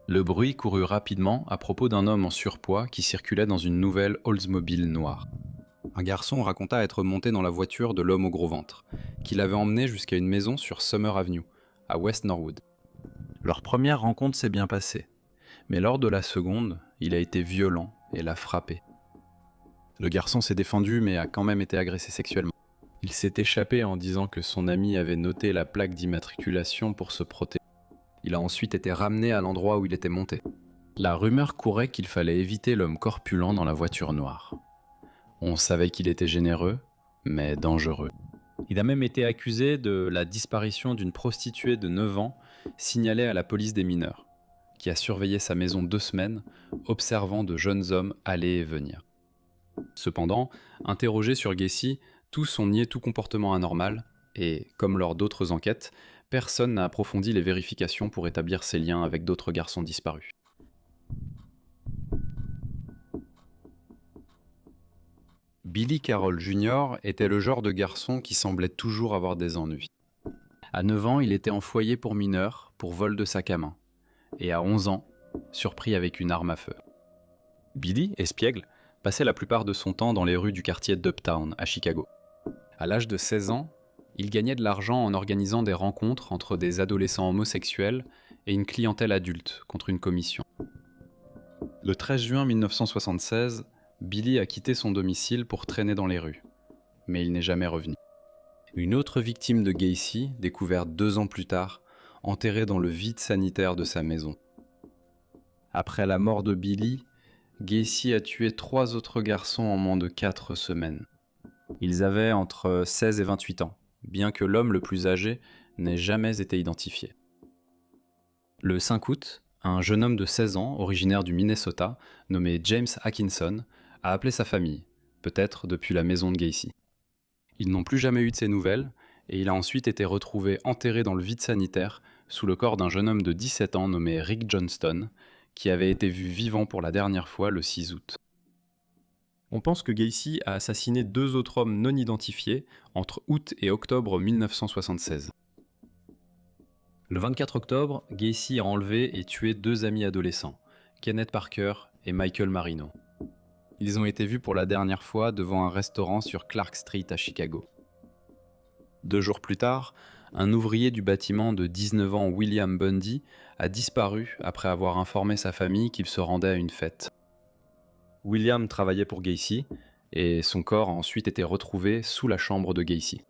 Le bruit courut rapidement à propos d'un homme en surpoids qui circulait dans une nouvelle Oldsmobile noire. Un garçon raconta être monté dans la voiture de l'homme au gros ventre, qui l'avait emmené jusqu'à une maison sur Summer Avenue, à West Norwood. Leur première rencontre s'est bien passée, mais lors de la seconde, il a été violent et l'a frappé. Le garçon s'est défendu mais a quand même été agressé sexuellement. Il s'est échappé en disant que son ami avait noté la plaque d'immatriculation pour se protéger. Il a ensuite été ramené à l'endroit où il était monté. La rumeur courait qu'il fallait éviter l'homme corpulent dans la voiture noire. On savait qu'il était généreux, mais dangereux. Il a même été accusé de la disparition d'une prostituée de 9 ans signalée à la police des mineurs, qui a surveillé sa maison 2 semaines, observant de jeunes hommes aller et venir. Cependant, interrogé sur Gacy, tous ont nié tout comportement anormal, et, comme lors d'autres enquêtes, personne n'a approfondi les vérifications pour établir ses liens avec d'autres garçons disparus. Billy Carroll Jr. était le genre de garçon qui semblait toujours avoir des ennuis. À 9 ans, il était en foyer pour mineurs, pour vol de sac à main. Et à 11 ans, surpris avec une arme à feu. Billy, espiègle, passait la plupart de son temps dans les rues du quartier d'Uptown, à Chicago. À l'âge de 16 ans, il gagnait de l'argent en organisant des rencontres entre des adolescents homosexuels et une clientèle adulte contre une commission. Le 13 juin 1976, Billy a quitté son domicile pour traîner dans les rues, mais il n'est jamais revenu. Une autre victime de Gacy, découverte 2 ans plus tard, enterrée dans le vide sanitaire de sa maison. Après la mort de Billy, Gacy a tué 3 autres garçons en moins de 4 semaines. Ils avaient entre 16 et 28 ans, bien que l'homme le plus âgé n'ait jamais été identifié. Le 5 août, un jeune homme de 16 ans, originaire du Minnesota, nommé James Atkinson, a appelé sa famille, peut-être depuis la maison de Gacy. Ils n'ont plus jamais eu de ses nouvelles, et il a ensuite été retrouvé enterré dans le vide sanitaire sous le corps d'un jeune homme de 17 ans nommé Rick Johnston, qui avait été vu vivant pour la dernière fois le 6 août. On pense que Gacy a assassiné 2 autres hommes non identifiés entre août et octobre 1976. Le 24 octobre, Gacy a enlevé et tué 2 amis adolescents, Kenneth Parker et Michael Marino. Ils ont été vus pour la dernière fois devant un restaurant sur Clark Street à Chicago. 2 jours plus tard, un ouvrier du bâtiment de 19 ans, William Bundy, a disparu après avoir informé sa famille qu'il se rendait à une fête. William travaillait pour Gacy et son corps a ensuite été retrouvé sous la chambre de Gacy.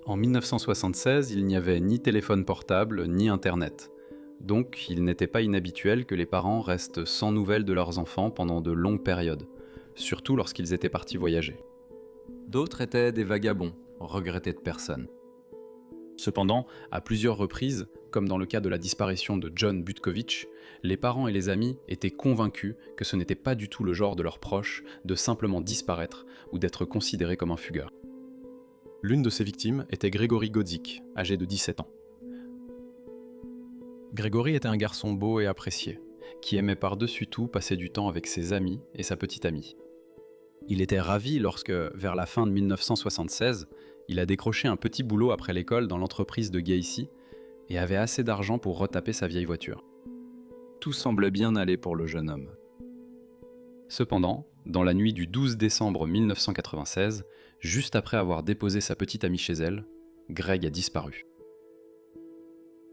En 1976, il n'y avait ni téléphone portable ni internet. Donc, il n'était pas inhabituel que les parents restent sans nouvelles de leurs enfants pendant de longues périodes, surtout lorsqu'ils étaient partis voyager. D'autres étaient des vagabonds, regrettés de personne. Cependant, à plusieurs reprises, comme dans le cas de la disparition de John Butkovich, les parents et les amis étaient convaincus que ce n'était pas du tout le genre de leurs proches de simplement disparaître ou d'être considérés comme un fugueur. L'une de ces victimes était Gregory Godzik, âgé de 17 ans. Gregory était un garçon beau et apprécié, qui aimait par-dessus tout passer du temps avec ses amis et sa petite amie. Il était ravi lorsque, vers la fin de 1976, il a décroché un petit boulot après l'école dans l'entreprise de Gacy et avait assez d'argent pour retaper sa vieille voiture. Tout semblait bien aller pour le jeune homme. Cependant, dans la nuit du 12 décembre 1996, juste après avoir déposé sa petite amie chez elle, Greg a disparu.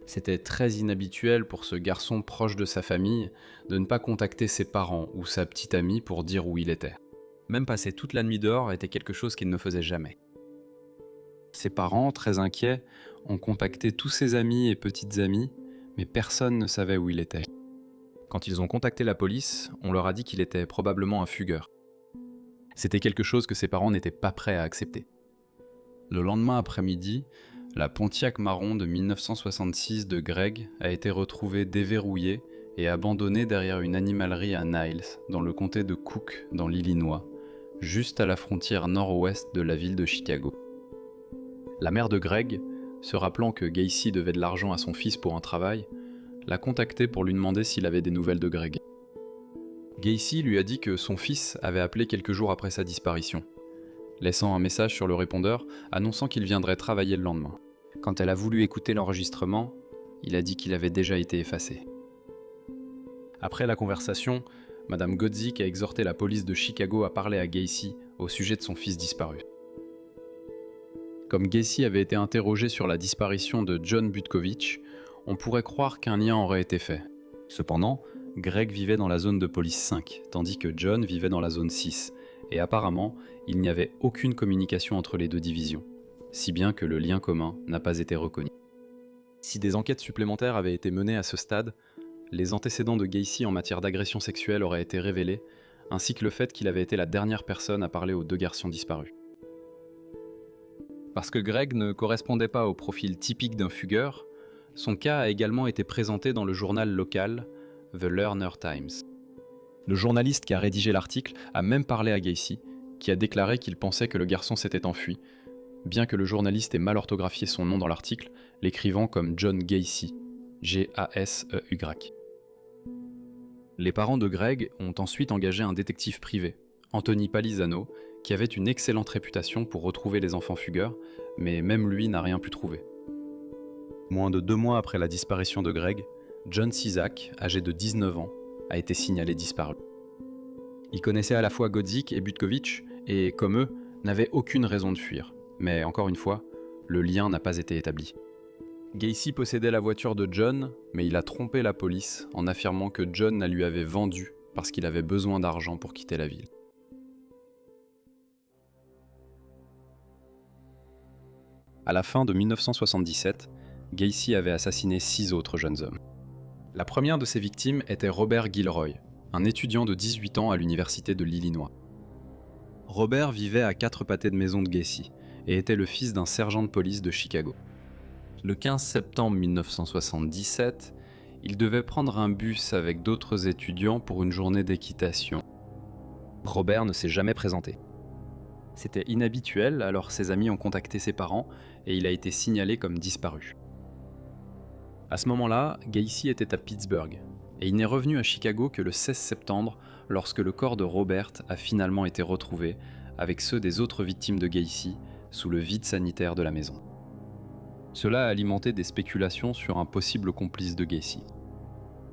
C'était très inhabituel pour ce garçon proche de sa famille de ne pas contacter ses parents ou sa petite amie pour dire où il était. Même passer toute la nuit dehors était quelque chose qu'il ne faisait jamais. Ses parents, très inquiets, ont contacté tous ses amis et petites amies, mais personne ne savait où il était. Quand ils ont contacté la police, on leur a dit qu'il était probablement un fugueur. C'était quelque chose que ses parents n'étaient pas prêts à accepter. Le lendemain après-midi, la Pontiac marron de 1966 de Greg a été retrouvée déverrouillée et abandonnée derrière une animalerie à Niles, dans le comté de Cook, dans l'Illinois, juste à la frontière nord-ouest de la ville de Chicago. La mère de Greg, se rappelant que Gacy devait de l'argent à son fils pour un travail, l'a contacté pour lui demander s'il avait des nouvelles de Greg. Gacy lui a dit que son fils avait appelé quelques jours après sa disparition, laissant un message sur le répondeur annonçant qu'il viendrait travailler le lendemain. Quand elle a voulu écouter l'enregistrement, il a dit qu'il avait déjà été effacé. Après la conversation, Madame Godzik a exhorté la police de Chicago à parler à Gacy au sujet de son fils disparu. Comme Gacy avait été interrogé sur la disparition de John Butkovich, on pourrait croire qu'un lien aurait été fait. Cependant, Greg vivait dans la zone de police 5, tandis que John vivait dans la zone 6, et apparemment, il n'y avait aucune communication entre les deux divisions, si bien que le lien commun n'a pas été reconnu. Si des enquêtes supplémentaires avaient été menées à ce stade, les antécédents de Gacy en matière d'agression sexuelle auraient été révélés, ainsi que le fait qu'il avait été la dernière personne à parler aux deux garçons disparus. Parce que Greg ne correspondait pas au profil typique d'un fugueur, son cas a également été présenté dans le journal local The Learner Times. Le journaliste qui a rédigé l'article a même parlé à Gacy, qui a déclaré qu'il pensait que le garçon s'était enfui, bien que le journaliste ait mal orthographié son nom dans l'article, l'écrivant comme John Gacy, G-A-S-E-Y. Les parents de Greg ont ensuite engagé un détective privé, Anthony Palizano, qui avait une excellente réputation pour retrouver les enfants fugueurs, mais même lui n'a rien pu trouver. Moins de 2 mois après la disparition de Greg, John Ciszak, âgé de 19 ans, a été signalé disparu. Il connaissait à la fois Godzik et Butkovich, et comme eux, n'avait aucune raison de fuir. Mais encore une fois, le lien n'a pas été établi. Gacy possédait la voiture de John, mais il a trompé la police en affirmant que John la lui avait vendue parce qu'il avait besoin d'argent pour quitter la ville. À la fin de 1977, Gacy avait assassiné 6 autres jeunes hommes. La première de ses victimes était Robert Gilroy, un étudiant de 18 ans à l'université de l'Illinois. Robert vivait à 4 pâtés de maison de Gacy et était le fils d'un sergent de police de Chicago. Le 15 septembre 1977, il devait prendre un bus avec d'autres étudiants pour une journée d'équitation. Robert ne s'est jamais présenté. C'était inhabituel, alors ses amis ont contacté ses parents et il a été signalé comme disparu. À ce moment-là, Gacy était à Pittsburgh et il n'est revenu à Chicago que le 16 septembre lorsque le corps de Robert a finalement été retrouvé avec ceux des autres victimes de Gacy sous le vide sanitaire de la maison. Cela a alimenté des spéculations sur un possible complice de Gacy.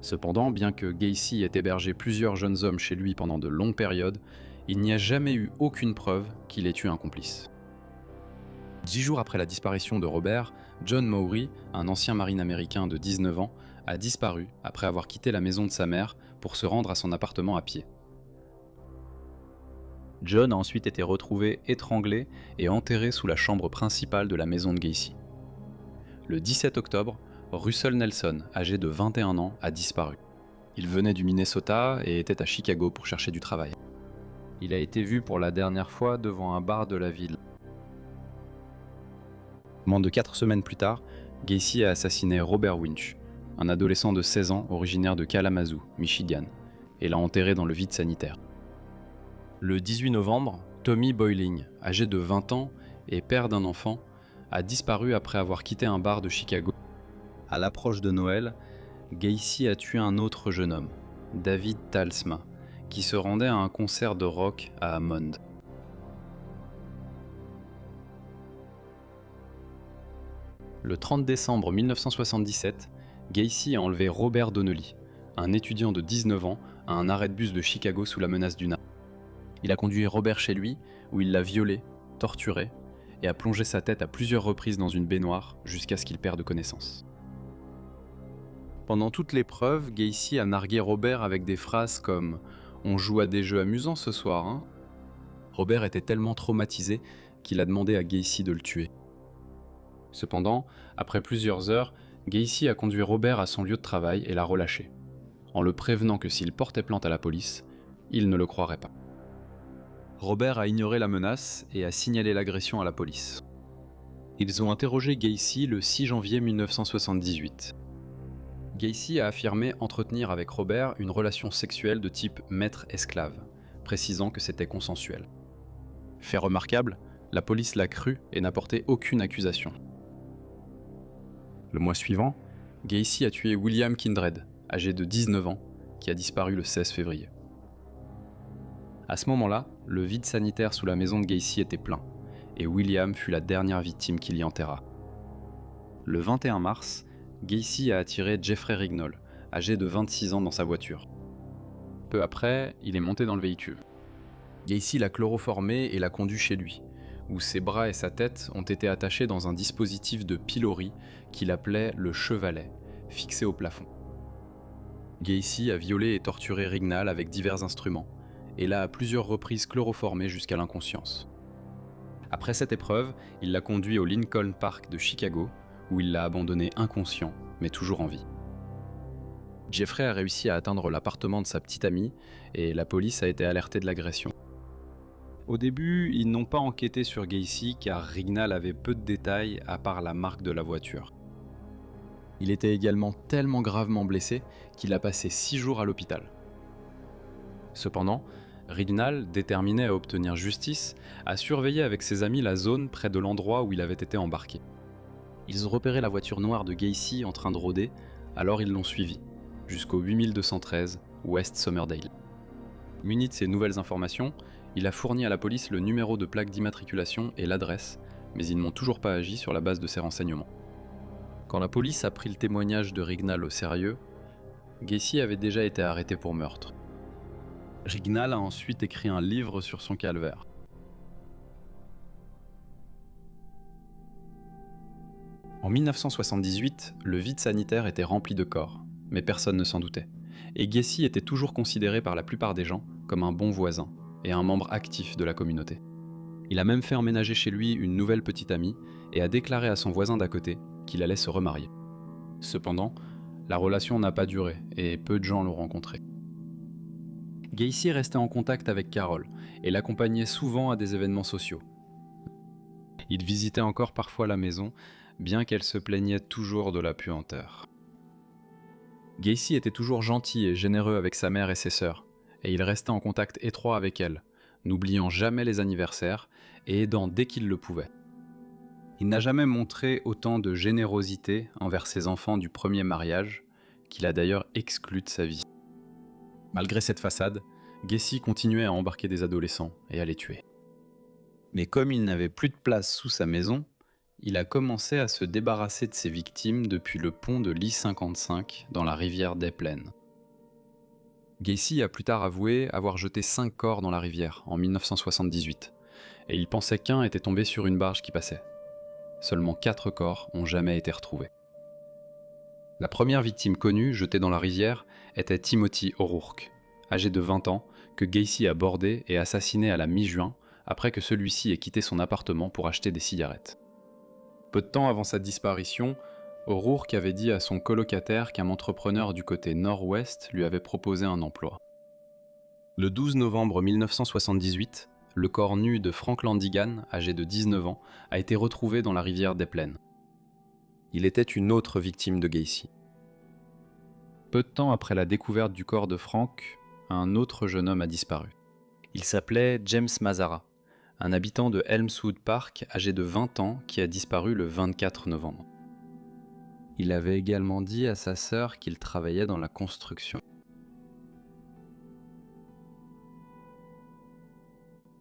Cependant, bien que Gacy ait hébergé plusieurs jeunes hommes chez lui pendant de longues périodes, il n'y a jamais eu aucune preuve qu'il ait tué un complice. 10 jours après la disparition de Robert, John Mowry, un ancien marine américain de 19 ans, a disparu après avoir quitté la maison de sa mère pour se rendre à son appartement à pied. John a ensuite été retrouvé étranglé et enterré sous la chambre principale de la maison de Gacy. Le 17 octobre, Russell Nelson, âgé de 21 ans, a disparu. Il venait du Minnesota et était à Chicago pour chercher du travail. Il a été vu pour la dernière fois devant un bar de la ville. Moins de 4 semaines plus tard, Gacy a assassiné Robert Winch, un adolescent de 16 ans originaire de Kalamazoo, Michigan, et l'a enterré dans le vide sanitaire. Le 18 novembre, Tommy Boiling, âgé de 20 ans et père d'un enfant, a disparu après avoir quitté un bar de Chicago. À l'approche de Noël, Gacy a tué un autre jeune homme, David Talsma, qui se rendait à un concert de rock à Hammond. Le 30 décembre 1977, Gacy a enlevé Robert Donnelly, un étudiant de 19 ans, à un arrêt de bus de Chicago sous la menace d'une arme. Il a conduit Robert chez lui, où il l'a violé, torturé, et a plongé sa tête à plusieurs reprises dans une baignoire jusqu'à ce qu'il perde connaissance. Pendant toute l'épreuve, Gacy a nargué Robert avec des phrases comme « On joue à des jeux amusants ce soir, hein ?» Robert était tellement traumatisé qu'il a demandé à Gacy de le tuer. Cependant, après plusieurs heures, Gacy a conduit Robert à son lieu de travail et l'a relâché, en le prévenant que s'il portait plainte à la police, il ne le croirait pas. Robert a ignoré la menace et a signalé l'agression à la police. Ils ont interrogé Gacy le 6 janvier 1978. Gacy a affirmé entretenir avec Robert une relation sexuelle de type maître-esclave, précisant que c'était consensuel. Fait remarquable, la police l'a cru et n'a porté aucune accusation. Le mois suivant, Gacy a tué William Kindred, âgé de 19 ans, qui a disparu le 16 février. À ce moment-là, le vide sanitaire sous la maison de Gacy était plein, et William fut la dernière victime qu'il y enterra. Le 21 mars, Gacy a attiré Jeffrey Rignall, âgé de 26 ans, dans sa voiture. Peu après, il est monté dans le véhicule. Gacy l'a chloroformé et l'a conduit chez lui, où ses bras et sa tête ont été attachés dans un dispositif de pilori qu'il appelait le chevalet, fixé au plafond. Gacy a violé et torturé Rignall avec divers instruments, et l'a à plusieurs reprises chloroformé jusqu'à l'inconscience. Après cette épreuve, il l'a conduit au Lincoln Park de Chicago, où il l'a abandonné inconscient, mais toujours en vie. Jeffrey a réussi à atteindre l'appartement de sa petite amie, et la police a été alertée de l'agression. Au début, ils n'ont pas enquêté sur Gacy car Rignall avait peu de détails à part la marque de la voiture. Il était également tellement gravement blessé qu'il a passé 6 jours à l'hôpital. Cependant, Rignall, déterminé à obtenir justice, a surveillé avec ses amis la zone près de l'endroit où il avait été embarqué. Ils ont repéré la voiture noire de Gacy en train de rôder, alors ils l'ont suivi, jusqu'au 8213 West Somerdale. Muni de ces nouvelles informations, il a fourni à la police le numéro de plaque d'immatriculation et l'adresse, mais ils n'ont toujours pas agi sur la base de ces renseignements. Quand la police a pris le témoignage de Rignall au sérieux, Gacy avait déjà été arrêté pour meurtre. Rignall a ensuite écrit un livre sur son calvaire. En 1978, le vide sanitaire était rempli de corps, mais personne ne s'en doutait. Et Gacy était toujours considéré par la plupart des gens comme un bon voisin et un membre actif de la communauté. Il a même fait emménager chez lui une nouvelle petite amie et a déclaré à son voisin d'à côté qu'il allait se remarier. Cependant, la relation n'a pas duré et peu de gens l'ont rencontré. Gacy restait en contact avec Carol et l'accompagnait souvent à des événements sociaux. Il visitait encore parfois la maison, bien qu'elle se plaignait toujours de la puanteur. Gacy était toujours gentil et généreux avec sa mère et ses sœurs, et il restait en contact étroit avec elles, n'oubliant jamais les anniversaires et aidant dès qu'il le pouvait. Il n'a jamais montré autant de générosité envers ses enfants du premier mariage, qu'il a d'ailleurs exclu de sa vie. Malgré cette façade, Gacy continuait à embarquer des adolescents et à les tuer. Mais comme il n'avait plus de place sous sa maison, il a commencé à se débarrasser de ses victimes depuis le pont de l'I-55 dans la rivière des Plaines. Gacy a plus tard avoué avoir jeté 5 corps dans la rivière en 1978, et il pensait qu'un était tombé sur une barge qui passait. Seulement 4 corps ont jamais été retrouvés. La première victime connue jetée dans la rivière était Timothy O'Rourke, âgé de 20 ans, que Gacy a bordé et assassiné à la mi-juin après que celui-ci ait quitté son appartement pour acheter des cigarettes. Peu de temps avant sa disparition, O'Rourke avait dit à son colocataire qu'un entrepreneur du côté nord-ouest lui avait proposé un emploi. Le 12 novembre 1978, le corps nu de Frank Landigan, âgé de 19 ans, a été retrouvé dans la rivière des Plaines. Il était une autre victime de Gacy. Peu de temps après la découverte du corps de Frank, un autre jeune homme a disparu. Il s'appelait James Mazara, un habitant de Elmswood Park âgé de 20 ans qui a disparu le 24 novembre. Il avait également dit à sa sœur qu'il travaillait dans la construction.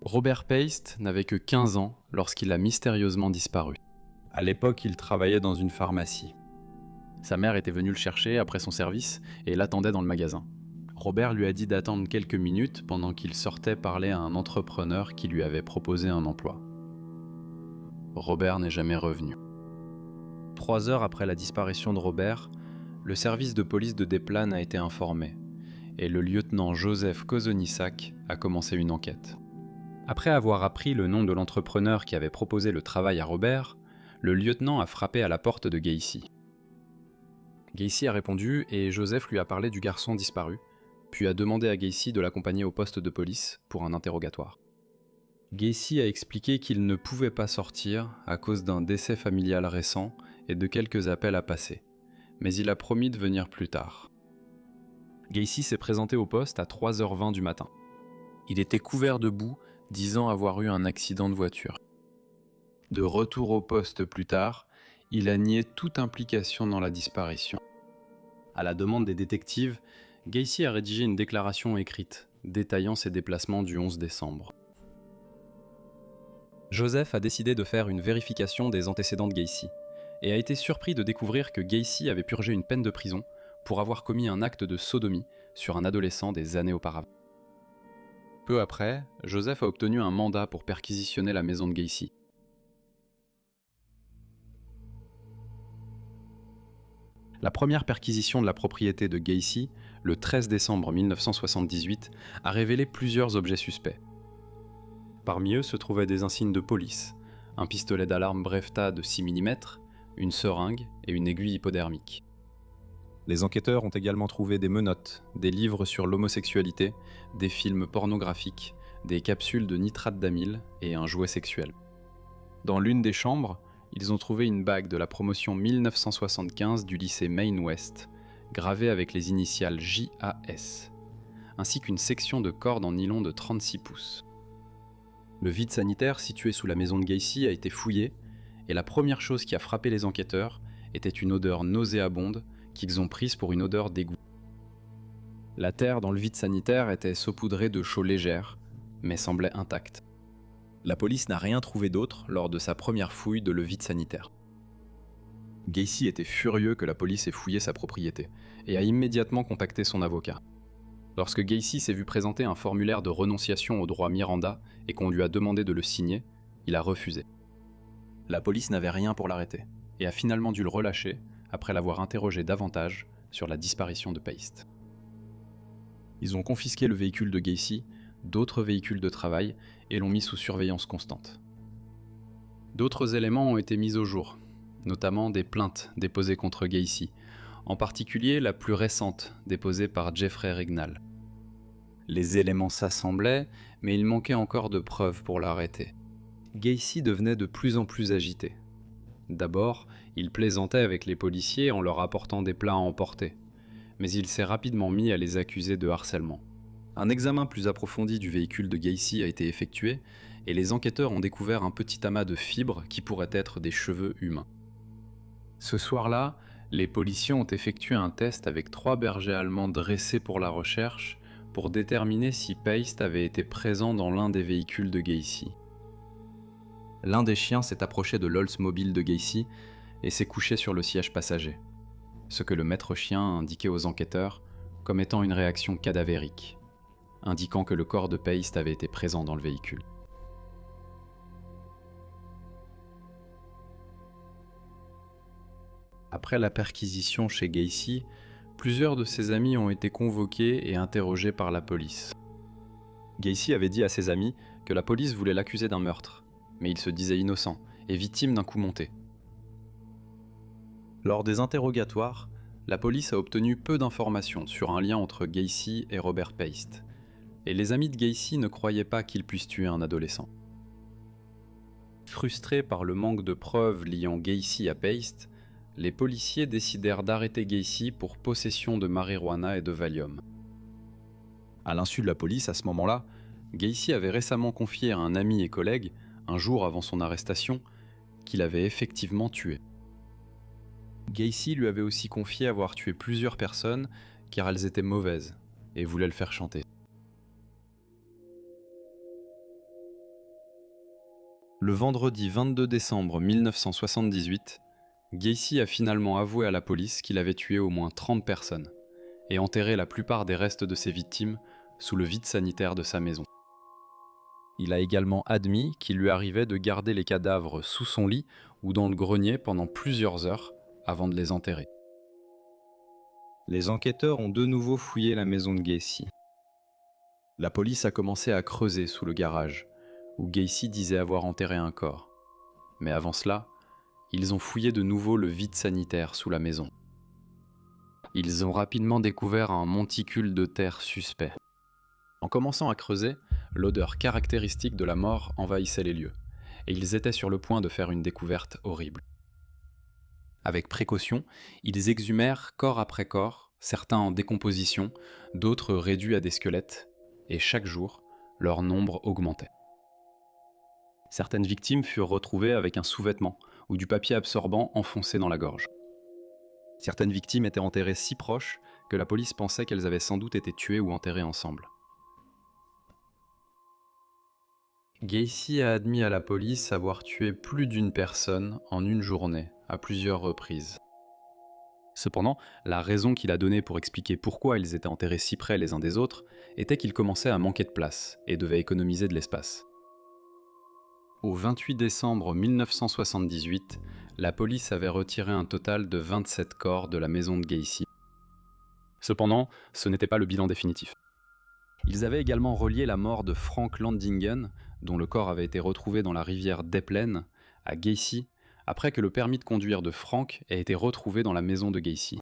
Robert Paste n'avait que 15 ans lorsqu'il a mystérieusement disparu. À l'époque, il travaillait dans une pharmacie. Sa mère était venue le chercher après son service et l'attendait dans le magasin. Robert lui a dit d'attendre quelques minutes pendant qu'il sortait parler à un entrepreneur qui lui avait proposé un emploi. Robert n'est jamais revenu. 3 heures après la disparition de Robert, le service de police de Des Plaines a été informé et le lieutenant Joseph Kozonissak a commencé une enquête. Après avoir appris le nom de l'entrepreneur qui avait proposé le travail à Robert, le lieutenant a frappé à la porte de Gacy. Gacy a répondu et Joseph lui a parlé du garçon disparu, puis a demandé à Gacy de l'accompagner au poste de police pour un interrogatoire. Gacy a expliqué qu'il ne pouvait pas sortir à cause d'un décès familial récent et de quelques appels à passer, mais il a promis de venir plus tard. Gacy s'est présenté au poste à 3h20 du matin. Il était couvert de boue, disant avoir eu un accident de voiture. De retour au poste plus tard, il a nié toute implication dans la disparition. À la demande des détectives, Gacy a rédigé une déclaration écrite, détaillant ses déplacements du 11 décembre. Joseph a décidé de faire une vérification des antécédents de Gacy, et a été surpris de découvrir que Gacy avait purgé une peine de prison pour avoir commis un acte de sodomie sur un adolescent des années auparavant. Peu après, Joseph a obtenu un mandat pour perquisitionner la maison de Gacy. La première perquisition de la propriété de Gacy, le 13 décembre 1978, a révélé plusieurs objets suspects. Parmi eux se trouvaient des insignes de police, un pistolet d'alarme Brevta de 6 mm, une seringue et une aiguille hypodermique. Les enquêteurs ont également trouvé des menottes, des livres sur l'homosexualité, des films pornographiques, des capsules de nitrate d'amyle et un jouet sexuel. Dans l'une des chambres, ils ont trouvé une bague de la promotion 1975 du lycée Maine West, gravée avec les initiales JAS, ainsi qu'une section de corde en nylon de 36 pouces. Le vide sanitaire situé sous la maison de Gacy a été fouillé, et la première chose qui a frappé les enquêteurs était une odeur nauséabonde qu'ils ont prise pour une odeur d'égout. La terre dans le vide sanitaire était saupoudrée de chaux légères, mais semblait intacte. La police n'a rien trouvé d'autre lors de sa première fouille de le vide sanitaire. Gacy était furieux que la police ait fouillé sa propriété, et a immédiatement contacté son avocat. Lorsque Gacy s'est vu présenter un formulaire de renonciation au droit Miranda et qu'on lui a demandé de le signer, il a refusé. La police n'avait rien pour l'arrêter, et a finalement dû le relâcher après l'avoir interrogé davantage sur la disparition de Paiste. Ils ont confisqué le véhicule de Gacy, d'autres véhicules de travail, et l'ont mis sous surveillance constante. D'autres éléments ont été mis au jour, notamment des plaintes déposées contre Gacy, en particulier la plus récente déposée par Jeffrey Rignall. Les éléments s'assemblaient, mais il manquait encore de preuves pour l'arrêter. Gacy devenait de plus en plus agité. D'abord, il plaisantait avec les policiers en leur apportant des plats à emporter, mais il s'est rapidement mis à les accuser de harcèlement. Un examen plus approfondi du véhicule de Gacy a été effectué, et les enquêteurs ont découvert un petit amas de fibres qui pourraient être des cheveux humains. Ce soir-là, les policiers ont effectué un test avec 3 bergers allemands dressés pour la recherche pour déterminer si Paiste avait été présent dans l'un des véhicules de Gacy. L'un des chiens s'est approché de l'Oldsmobile de Gacy et s'est couché sur le siège passager, ce que le maître chien a indiqué aux enquêteurs comme étant une réaction cadavérique, indiquant que le corps de Paiste avait été présent dans le véhicule. Après la perquisition chez Gacy, plusieurs de ses amis ont été convoqués et interrogés par la police. Gacy avait dit à ses amis que la police voulait l'accuser d'un meurtre, mais il se disait innocent et victime d'un coup monté. Lors des interrogatoires, la police a obtenu peu d'informations sur un lien entre Gacy et Robert Paiste, et les amis de Gacy ne croyaient pas qu'il puisse tuer un adolescent. Frustrés par le manque de preuves liant Gacy à Paiste, les policiers décidèrent d'arrêter Gacy pour possession de marijuana et de Valium. À l'insu de la police, à ce moment-là, Gacy avait récemment confié à un ami et collègue, un jour avant son arrestation, qu'il avait effectivement tué. Gacy lui avait aussi confié avoir tué plusieurs personnes car elles étaient mauvaises et voulait le faire chanter. Le vendredi 22 décembre 1978, Gacy a finalement avoué à la police qu'il avait tué au moins 30 personnes et enterré la plupart des restes de ses victimes sous le vide sanitaire de sa maison. Il a également admis qu'il lui arrivait de garder les cadavres sous son lit ou dans le grenier pendant plusieurs heures avant de les enterrer. Les enquêteurs ont de nouveau fouillé la maison de Gacy. La police a commencé à creuser sous le garage, où Gacy disait avoir enterré un corps. Mais avant cela, ils ont fouillé de nouveau le vide sanitaire sous la maison. Ils ont rapidement découvert un monticule de terre suspect. En commençant à creuser, l'odeur caractéristique de la mort envahissait les lieux, et ils étaient sur le point de faire une découverte horrible. Avec précaution, ils exhumèrent corps après corps, certains en décomposition, d'autres réduits à des squelettes, et chaque jour, leur nombre augmentait. Certaines victimes furent retrouvées avec un sous-vêtement ou du papier absorbant enfoncé dans la gorge. Certaines victimes étaient enterrées si proches que la police pensait qu'elles avaient sans doute été tuées ou enterrées ensemble. Gacy a admis à la police avoir tué plus d'une personne en une journée, à plusieurs reprises. Cependant, la raison qu'il a donnée pour expliquer pourquoi ils étaient enterrés si près les uns des autres était qu'ils commençaient à manquer de place et devaient économiser de l'espace. Au 28 décembre 1978, la police avait retiré un total de 27 corps de la maison de Gacy. Cependant, ce n'était pas le bilan définitif. Ils avaient également relié la mort de Frank Landingen, dont le corps avait été retrouvé dans la rivière Deplen, à Gacy, après que le permis de conduire de Frank ait été retrouvé dans la maison de Gacy.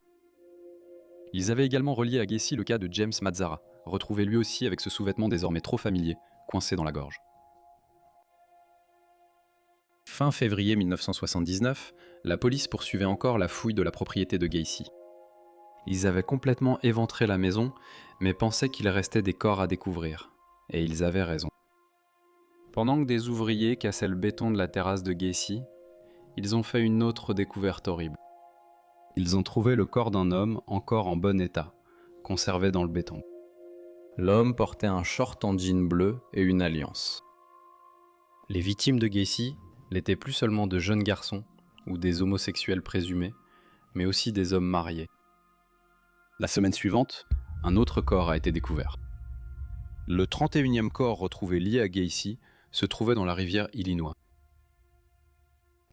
Ils avaient également relié à Gacy le cas de James Mazara, retrouvé lui aussi avec ce sous-vêtement désormais trop familier, coincé dans la gorge. Fin février 1979, la police poursuivait encore la fouille de la propriété de Gacy. Ils avaient complètement éventré la maison, mais pensaient qu'il restait des corps à découvrir. Et ils avaient raison. Pendant que des ouvriers cassaient le béton de la terrasse de Gacy, ils ont fait une autre découverte horrible. Ils ont trouvé le corps d'un homme encore en bon état, conservé dans le béton. L'homme portait un short en jean bleu et une alliance. Les victimes de Gacy l'étaient plus seulement de jeunes garçons ou des homosexuels présumés, mais aussi des hommes mariés. La semaine suivante, un autre corps a été découvert. Le 31e corps retrouvé lié à Gacy se trouvait dans la rivière Illinois.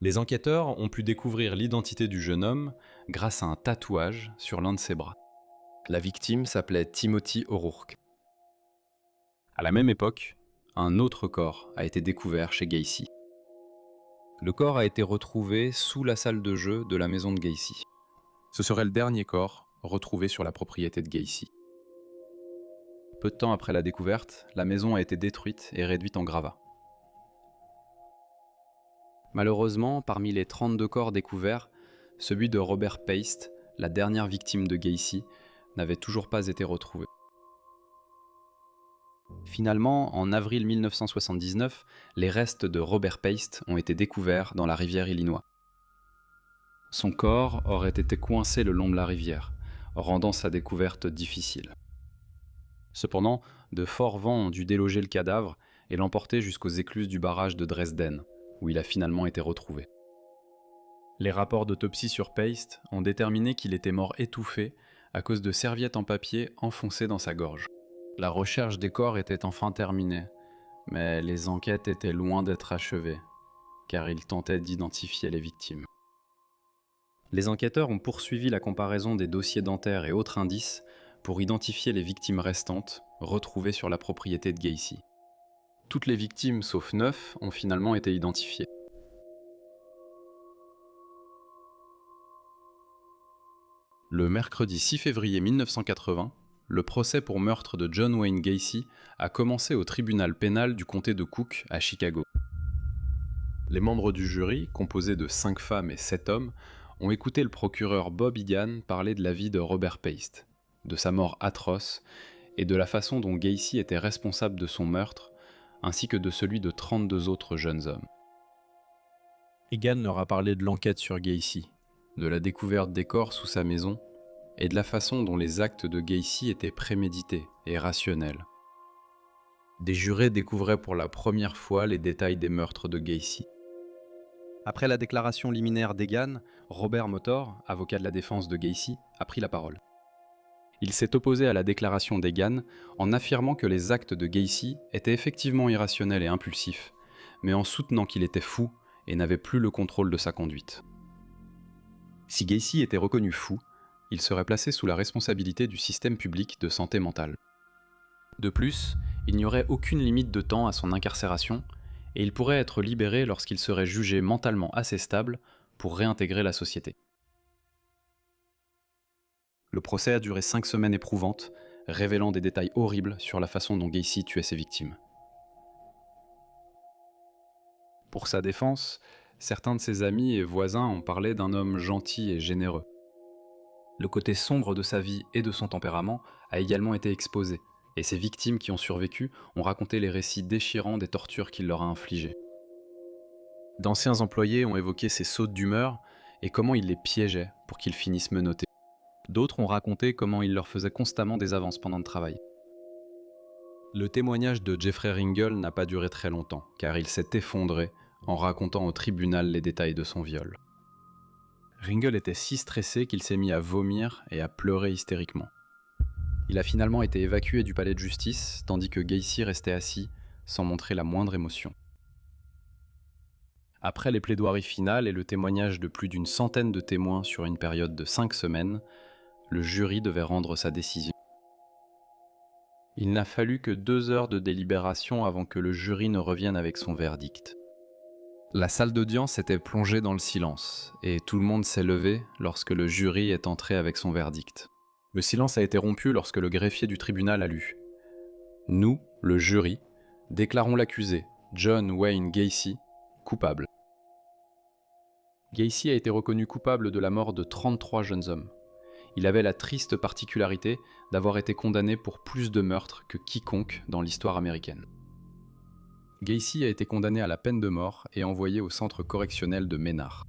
Les enquêteurs ont pu découvrir l'identité du jeune homme grâce à un tatouage sur l'un de ses bras. La victime s'appelait Timothy O'Rourke. À la même époque, un autre corps a été découvert chez Gacy. Le corps a été retrouvé sous la salle de jeu de la maison de Gacy. Ce serait le dernier corps retrouvé sur la propriété de Gacy. Peu de temps après la découverte, la maison a été détruite et réduite en gravats. Malheureusement, parmi les 32 corps découverts, celui de Robert Paste, la dernière victime de Gacy, n'avait toujours pas été retrouvé. Finalement, en avril 1979, les restes de Robert Paste ont été découverts dans la rivière Illinois. Son corps aurait été coincé le long de la rivière, rendant sa découverte difficile. Cependant, de forts vents ont dû déloger le cadavre et l'emporter jusqu'aux écluses du barrage de Dresden, où il a finalement été retrouvé. Les rapports d'autopsie sur Paste ont déterminé qu'il était mort étouffé à cause de serviettes en papier enfoncées dans sa gorge. La recherche des corps était enfin terminée, mais les enquêtes étaient loin d'être achevées, car ils tentaient d'identifier les victimes. Les enquêteurs ont poursuivi la comparaison des dossiers dentaires et autres indices pour identifier les victimes restantes retrouvées sur la propriété de Gacy. Toutes les victimes, sauf 9, ont finalement été identifiées. Le mercredi 6 février 1980, le procès pour meurtre de John Wayne Gacy a commencé au tribunal pénal du comté de Cook à Chicago. Les membres du jury, composés de 5 femmes et 7 hommes, ont écouté le procureur Bob Egan parler de la vie de Robert Paste, de sa mort atroce et de la façon dont Gacy était responsable de son meurtre, ainsi que de celui de 32 autres jeunes hommes. Egan leur a parlé de l'enquête sur Gacy, de la découverte des corps sous sa maison et de la façon dont les actes de Gacy étaient prémédités et rationnels. Des jurés découvraient pour la première fois les détails des meurtres de Gacy. Après la déclaration liminaire d'Egan, Robert Motor, avocat de la défense de Gacy, a pris la parole. Il s'est opposé à la déclaration d'Egan en affirmant que les actes de Gacy étaient effectivement irrationnels et impulsifs, mais en soutenant qu'il était fou et n'avait plus le contrôle de sa conduite. Si Gacy était reconnu fou, il serait placé sous la responsabilité du système public de santé mentale. De plus, il n'y aurait aucune limite de temps à son incarcération, et il pourrait être libéré lorsqu'il serait jugé mentalement assez stable pour réintégrer la société. Le procès a duré 5 semaines éprouvantes, révélant des détails horribles sur la façon dont Gacy tuait ses victimes. Pour sa défense, certains de ses amis et voisins ont parlé d'un homme gentil et généreux. Le côté sombre de sa vie et de son tempérament a également été exposé, et ses victimes qui ont survécu ont raconté les récits déchirants des tortures qu'il leur a infligées. D'anciens employés ont évoqué ses sautes d'humeur et comment il les piégeait pour qu'ils finissent menottés. D'autres ont raconté comment il leur faisait constamment des avances pendant le travail. Le témoignage de Jeffrey Ringel n'a pas duré très longtemps, car il s'est effondré en racontant au tribunal les détails de son viol. Ringel était si stressé qu'il s'est mis à vomir et à pleurer hystériquement. Il a finalement été évacué du palais de justice, tandis que Gacy restait assis, sans montrer la moindre émotion. Après les plaidoiries finales et le témoignage de plus d'une centaine de témoins sur une période de 5 semaines, le jury devait rendre sa décision. Il n'a fallu que 2 heures de délibération avant que le jury ne revienne avec son verdict. La salle d'audience était plongée dans le silence, et tout le monde s'est levé lorsque le jury est entré avec son verdict. Le silence a été rompu lorsque le greffier du tribunal a lu « Nous, le jury, déclarons l'accusé, John Wayne Gacy, coupable. » Gacy a été reconnu coupable de la mort de 33 jeunes hommes. Il avait la triste particularité d'avoir été condamné pour plus de meurtres que quiconque dans l'histoire américaine. Gacy a été condamné à la peine de mort et envoyé au centre correctionnel de Ménard.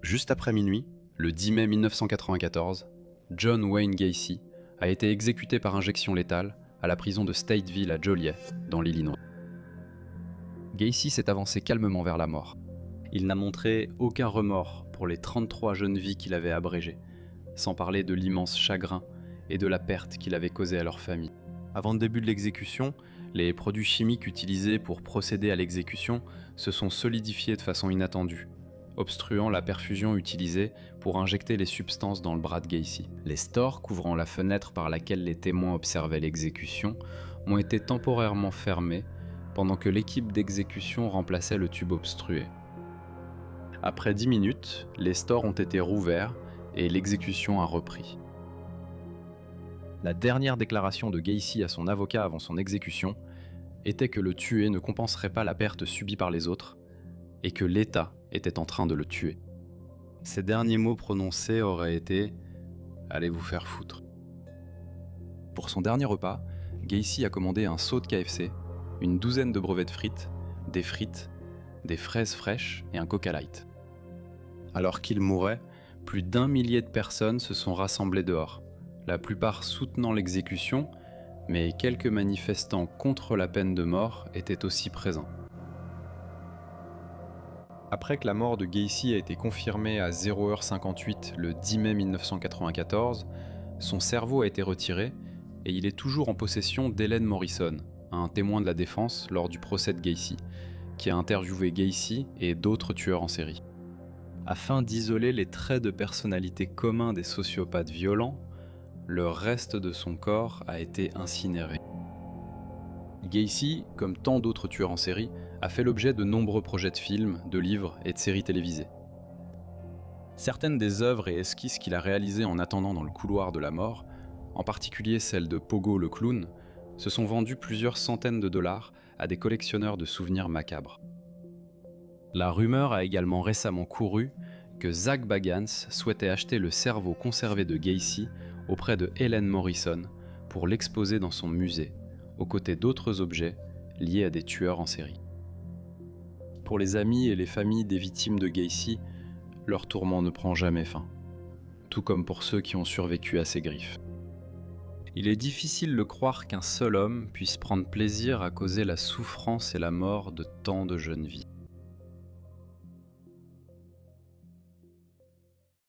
Juste après minuit, le 10 mai 1994, John Wayne Gacy a été exécuté par injection létale à la prison de Stateville à Joliet, dans l'Illinois. Gacy s'est avancé calmement vers la mort. Il n'a montré aucun remords pour les 33 jeunes vies qu'il avait abrégées, sans parler de l'immense chagrin et de la perte qu'il avait causée à leur famille. Avant le début de l'exécution, les produits chimiques utilisés pour procéder à l'exécution se sont solidifiés de façon inattendue, obstruant la perfusion utilisée pour injecter les substances dans le bras de Gacy. Les stores couvrant la fenêtre par laquelle les témoins observaient l'exécution ont été temporairement fermés pendant que l'équipe d'exécution remplaçait le tube obstrué. Après 10 minutes, les stores ont été rouverts et l'exécution a repris. La dernière déclaration de Gacy à son avocat avant son exécution était que le tué ne compenserait pas la perte subie par les autres et que l'État était en train de le tuer. Ces derniers mots prononcés auraient été « Allez vous faire foutre ». Pour son dernier repas, Gacy a commandé un seau de KFC, une douzaine de brevets de frites, des fraises fraîches et un Coca Light. Alors qu'il mourait, plus d'1 millier de personnes se sont rassemblées dehors, la plupart soutenant l'exécution, mais quelques manifestants contre la peine de mort étaient aussi présents. Après que la mort de Gacy a été confirmée à 0h58 le 10 mai 1994, son cerveau a été retiré et il est toujours en possession d'Helen Morrison, un témoin de la défense lors du procès de Gacy, qui a interviewé Gacy et d'autres tueurs en série. Afin d'isoler les traits de personnalité communs des sociopathes violents, le reste de son corps a été incinéré. Gacy, comme tant d'autres tueurs en série, a fait l'objet de nombreux projets de films, de livres et de séries télévisées. Certaines des œuvres et esquisses qu'il a réalisées en attendant dans le couloir de la mort, en particulier celle de Pogo le clown, se sont vendues plusieurs centaines de dollars à des collectionneurs de souvenirs macabres. La rumeur a également récemment couru que Zak Bagans souhaitait acheter le cerveau conservé de Gacy auprès de Helen Morrison pour l'exposer dans son musée, aux côtés d'autres objets liés à des tueurs en série. Pour les amis et les familles des victimes de Gacy, leur tourment ne prend jamais fin, tout comme pour ceux qui ont survécu à ses griffes. Il est difficile de croire qu'un seul homme puisse prendre plaisir à causer la souffrance et la mort de tant de jeunes vies.